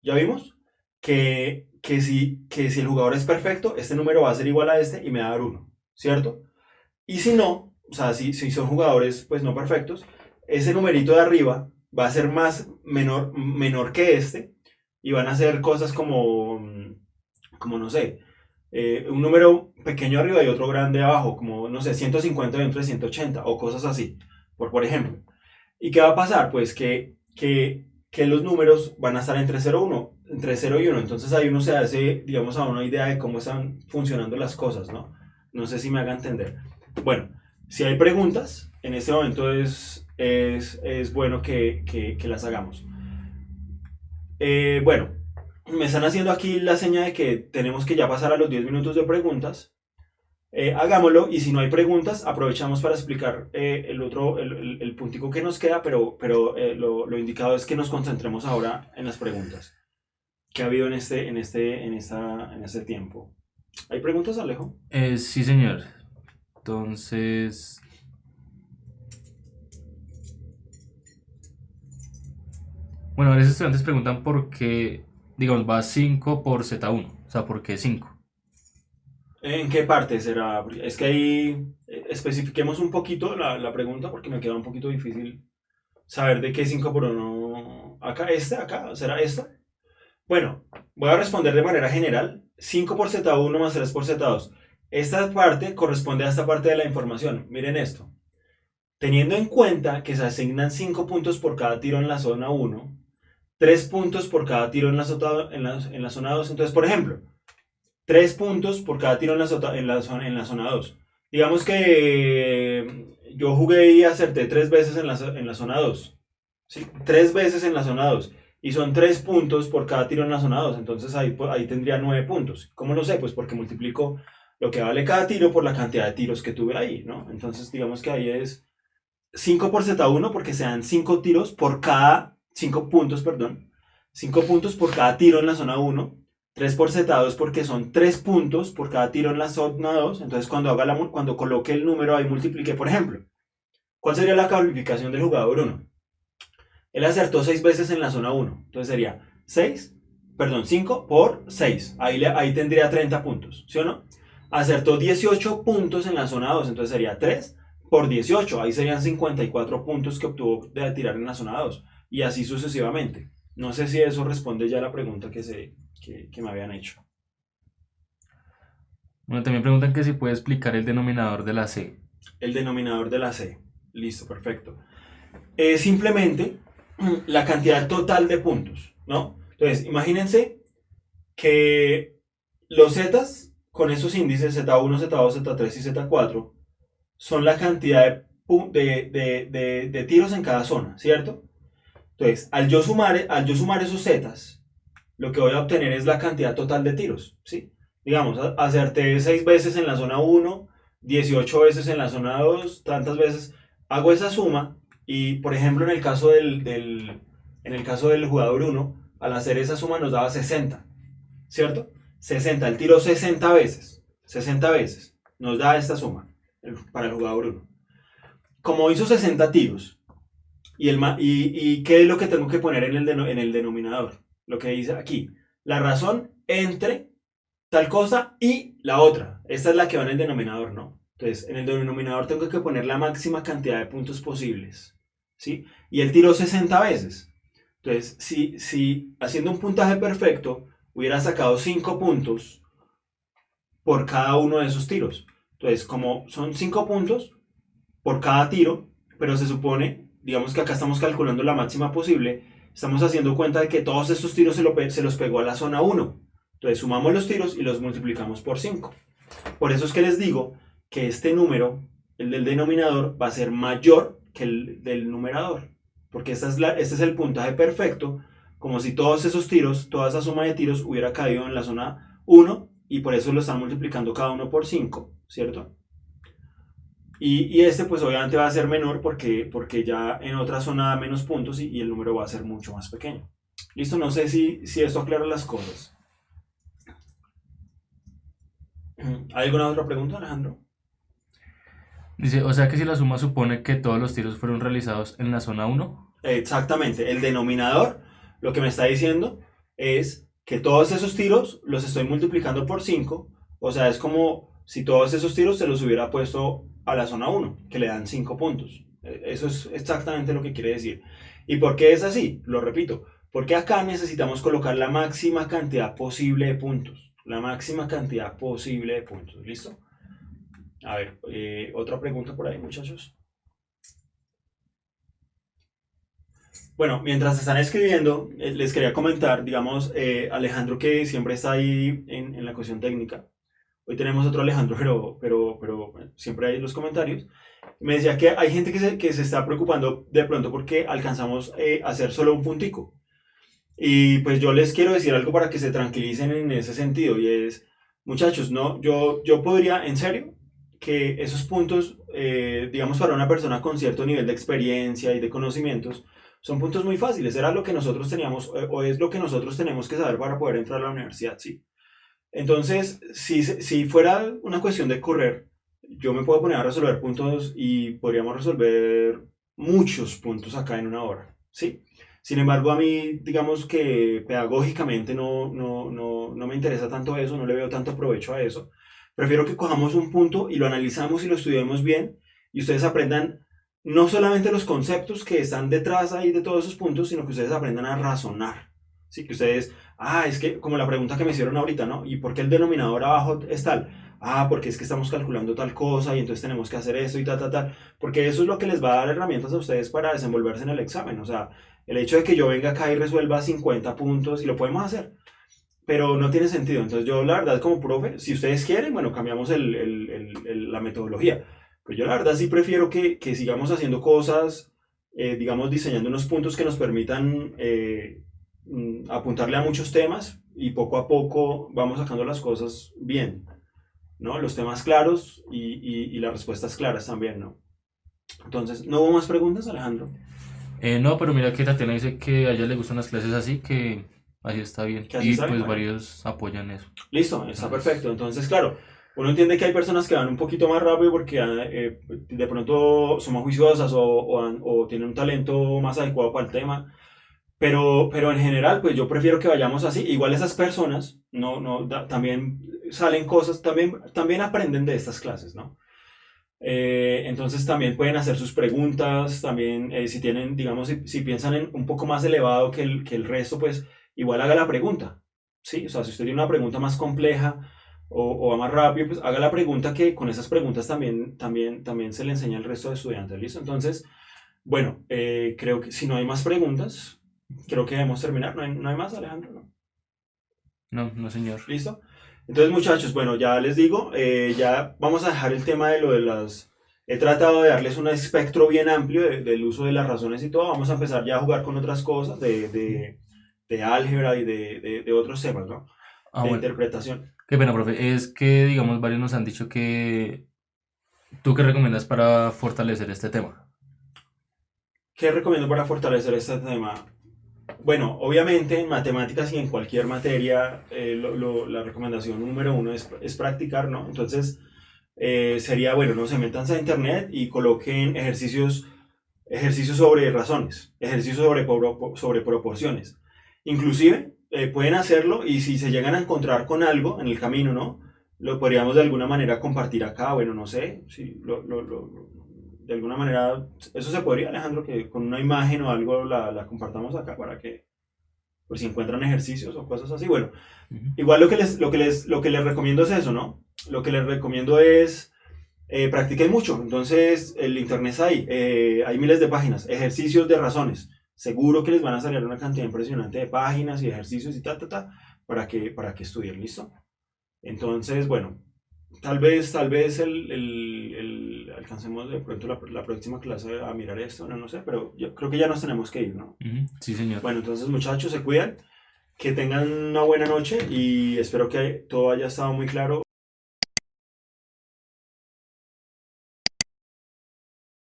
¿Ya vimos? Que si el jugador es perfecto, este número va a ser igual a este y me va a dar 1, ¿cierto? Y si no, o sea, si son jugadores pues no perfectos, ese numerito de arriba va a ser menor que este y van a ser cosas como no sé, un número pequeño arriba y otro grande abajo, como no sé, 150 dentro de 180 o cosas así, por ejemplo. ¿Y qué va a pasar? Pues que los números van a estar entre 0 y 1. Entonces ahí uno se hace, digamos, a una idea de cómo están funcionando las cosas, ¿no? No sé si me haga entender. Bueno, si hay preguntas, en este momento es bueno que las hagamos. Bueno, me están haciendo aquí la seña de que tenemos que ya pasar a los 10 minutos de preguntas. Hagámoslo y si no hay preguntas, aprovechamos para explicar el puntico que nos queda, pero lo indicado es que nos concentremos ahora en las preguntas que ha habido en este tiempo. ¿Hay preguntas, Alejo? Sí, señor. Entonces, bueno, varios estudiantes preguntan por qué, digamos, va 5 por Z1. O sea, ¿por qué 5? ¿En qué parte será? Es que ahí especifiquemos un poquito la pregunta porque me queda un poquito difícil saber de qué 5 por 1. Acá, ¿será esta? Bueno, voy a responder de manera general. 5 por Z1 más 3 por Z2. Esta parte corresponde a esta parte de la información. Miren esto. Teniendo en cuenta que se asignan 5 puntos por cada tiro en la zona 1, 3 puntos por cada tiro en la zona 2. Entonces, por ejemplo, 3 puntos por cada tiro en la zona 2. Digamos que yo jugué y acerté 3 veces en la zona 2. ¿Sí? 3 veces en la zona 2. Y son 3 puntos por cada tiro en la zona 2. Entonces ahí tendría 9 puntos. ¿Cómo lo sé? Pues porque multiplico lo que vale cada tiro por la cantidad de tiros que tuve ahí, ¿no? Entonces digamos que ahí es 5 por Z1 porque se dan 5 tiros por cada, 5 puntos, perdón. 5 puntos por cada tiro en la zona 1. 3 por Z2 porque son 3 puntos por cada tiro en la zona 2. Entonces cuando coloque el número ahí multiplique, por ejemplo. ¿Cuál sería la calificación del jugador 1? Él acertó 6 veces en la zona 1. Entonces sería 5 por 6. Ahí tendría 30 puntos, ¿sí o no? Acertó 18 puntos en la zona 2. Entonces sería 3 por 18. Ahí serían 54 puntos que obtuvo de tirar en la zona 2. Y así sucesivamente. No sé si eso responde ya a la pregunta que me habían hecho. Bueno, también preguntan que si puede explicar el denominador de la C. El denominador de la C. Listo, perfecto. Es simplemente la cantidad total de puntos, ¿no? Entonces, imagínense que los zetas con esos índices Z1, Z2, Z3 y Z4 son la cantidad de tiros en cada zona, ¿cierto? Entonces, al yo sumar esos zetas, lo que voy a obtener es la cantidad total de tiros, ¿sí? Digamos, acerté 6 veces en la zona 1, 18 veces en la zona 2, tantas veces. Hago esa suma y, por ejemplo, en el caso del jugador 1, al hacer esa suma nos daba 60, ¿cierto? 60, él tiró 60 veces. 60 veces nos da esta suma para el jugador 1. Como hizo 60 tiros ¿Y qué es lo que tengo que poner en el denominador? Lo que dice aquí, la razón entre tal cosa y la otra. Esta es la que va en el denominador, ¿no? Entonces, en el denominador tengo que poner la máxima cantidad de puntos posibles, ¿sí? Y él tiró 60 veces. Entonces, si haciendo un puntaje perfecto hubiera sacado 5 puntos por cada uno de esos tiros. Entonces, como son 5 puntos por cada tiro, pero se supone, digamos que acá estamos calculando la máxima posible, estamos haciendo cuenta de que todos estos tiros se los pegó a la zona 1. Entonces sumamos los tiros y los multiplicamos por 5. Por eso es que les digo que este número, el del denominador, va a ser mayor que el del numerador. Porque este es el puntaje perfecto, como si todos esos tiros, toda esa suma de tiros hubiera caído en la zona 1 y por eso lo están multiplicando cada uno por 5, ¿cierto? Y este pues obviamente va a ser menor porque ya en otra zona da menos puntos y el número va a ser mucho más pequeño. Listo, no sé si esto aclara las cosas. ¿Hay alguna otra pregunta, Alejandro? Dice, o sea que si la suma supone que todos los tiros fueron realizados en la zona 1. Exactamente, el denominador lo que me está diciendo es que todos esos tiros los estoy multiplicando por 5, o sea, es como si todos esos tiros se los hubiera puesto a la zona 1, que le dan 5 puntos. Eso es exactamente lo que quiere decir. ¿Y por qué es así? Lo repito, porque acá necesitamos colocar la máxima cantidad posible de puntos. La máxima cantidad posible de puntos, ¿listo? A ver, otra pregunta por ahí, muchachos. Bueno, mientras están escribiendo, les quería comentar, digamos, Alejandro que siempre está ahí en la cuestión técnica. Hoy tenemos otro Alejandro, pero bueno, siempre hay en los comentarios. Me decía que hay gente que se está preocupando de pronto porque alcanzamos a hacer solo un puntico. Y pues yo les quiero decir algo para que se tranquilicen en ese sentido. Y es, muchachos, no, yo podría, en serio, que esos puntos, digamos, para una persona con cierto nivel de experiencia y de conocimientos, son puntos muy fáciles. Era lo que nosotros teníamos, o es lo que nosotros tenemos que saber para poder entrar a la universidad, sí. Entonces, si fuera una cuestión de correr, yo me puedo poner a resolver puntos y podríamos resolver muchos puntos acá en una hora, ¿sí? Sin embargo, a mí, digamos que pedagógicamente no me interesa tanto eso, no le veo tanto provecho a eso. Prefiero que cojamos un punto y lo analizamos y lo estudiemos bien y ustedes aprendan no solamente los conceptos que están detrás ahí de todos esos puntos, sino que ustedes aprendan a razonar. Sí, que ustedes, es que como la pregunta que me hicieron ahorita, ¿no? ¿Y por qué el denominador abajo es tal? Porque es que estamos calculando tal cosa y entonces tenemos que hacer esto y tal. Porque eso es lo que les va a dar herramientas a ustedes para desenvolverse en el examen. O sea, el hecho de que yo venga acá y resuelva 50 puntos, y lo podemos hacer, pero no tiene sentido. Entonces yo la verdad como profe, si ustedes quieren, bueno, cambiamos la metodología. Pero yo la verdad sí prefiero que sigamos haciendo cosas, digamos, diseñando unos puntos que nos permitan apuntarle a muchos temas y poco a poco vamos sacando las cosas bien, ¿no? Los temas claros y las respuestas claras también, ¿no? Entonces, ¿no hubo más preguntas, Alejandro? No, pero mira que Tatiana dice que a ella le gustan las clases así, que así está bien. Que así Y sale, pues bueno. varios apoyan eso. Listo, está perfecto. Entonces, Entonces, claro, uno entiende que hay personas que van un poquito más rápido porque de pronto son más juiciosas o tienen un talento más adecuado para el tema. Pero en general, pues yo prefiero que vayamos así. Igual esas personas, también salen cosas, también aprenden de estas clases, ¿no? Entonces también pueden hacer sus preguntas, también si tienen, digamos, si piensan en un poco más elevado que el resto, pues igual haga la pregunta, ¿sí? O sea, si usted tiene una pregunta más compleja o va más rápido, pues haga la pregunta que con esas preguntas también se le enseña al resto de estudiantes, ¿listo? Entonces, bueno, creo que si no hay más preguntas, creo que debemos terminar. No hay más, Alejandro, ¿no? no, no señor. ¿Listo? Entonces, muchachos, bueno, ya les digo, ya vamos a dejar el tema de lo de las... He tratado de darles un espectro bien amplio del uso de las razones y todo. Vamos a empezar ya a jugar con otras cosas de álgebra y de otros temas, ¿no? Ah, De bueno, interpretación. qué pena, profe. Es que, digamos, varios nos han dicho que tú qué recomiendas para fortalecer este tema. ¿Qué recomiendo para fortalecer este tema? Bueno, obviamente en matemáticas y en cualquier materia, la recomendación número uno es practicar, ¿no? Entonces, sería, bueno, no se métanse a internet y coloquen ejercicios ejercicios sobre razones, ejercicios sobre proporciones. Inclusive pueden hacerlo y si se llegan a encontrar con algo en el camino, ¿no? Lo podríamos de alguna manera compartir acá, bueno, no sé, si de alguna manera, eso se podría, Alejandro, que con una imagen o algo la compartamos acá para que, pues si encuentran ejercicios o cosas así, bueno, Ujú. igual lo que les recomiendo es eso, ¿no? Lo que les recomiendo es practiquen mucho. Entonces, el internet está ahí. Hay miles de páginas. Ejercicios de razones. Seguro que les van a salir una cantidad impresionante de páginas y ejercicios y para que estudien. ¿Listo? Entonces, bueno, tal vez alcancemos de pronto la próxima clase a mirar esto, no sé, pero yo creo que ya nos tenemos que ir, ¿no? Ujú. Sí, señor. Bueno, entonces, muchachos, se cuidan. Que tengan una buena noche y espero que todo haya estado muy claro.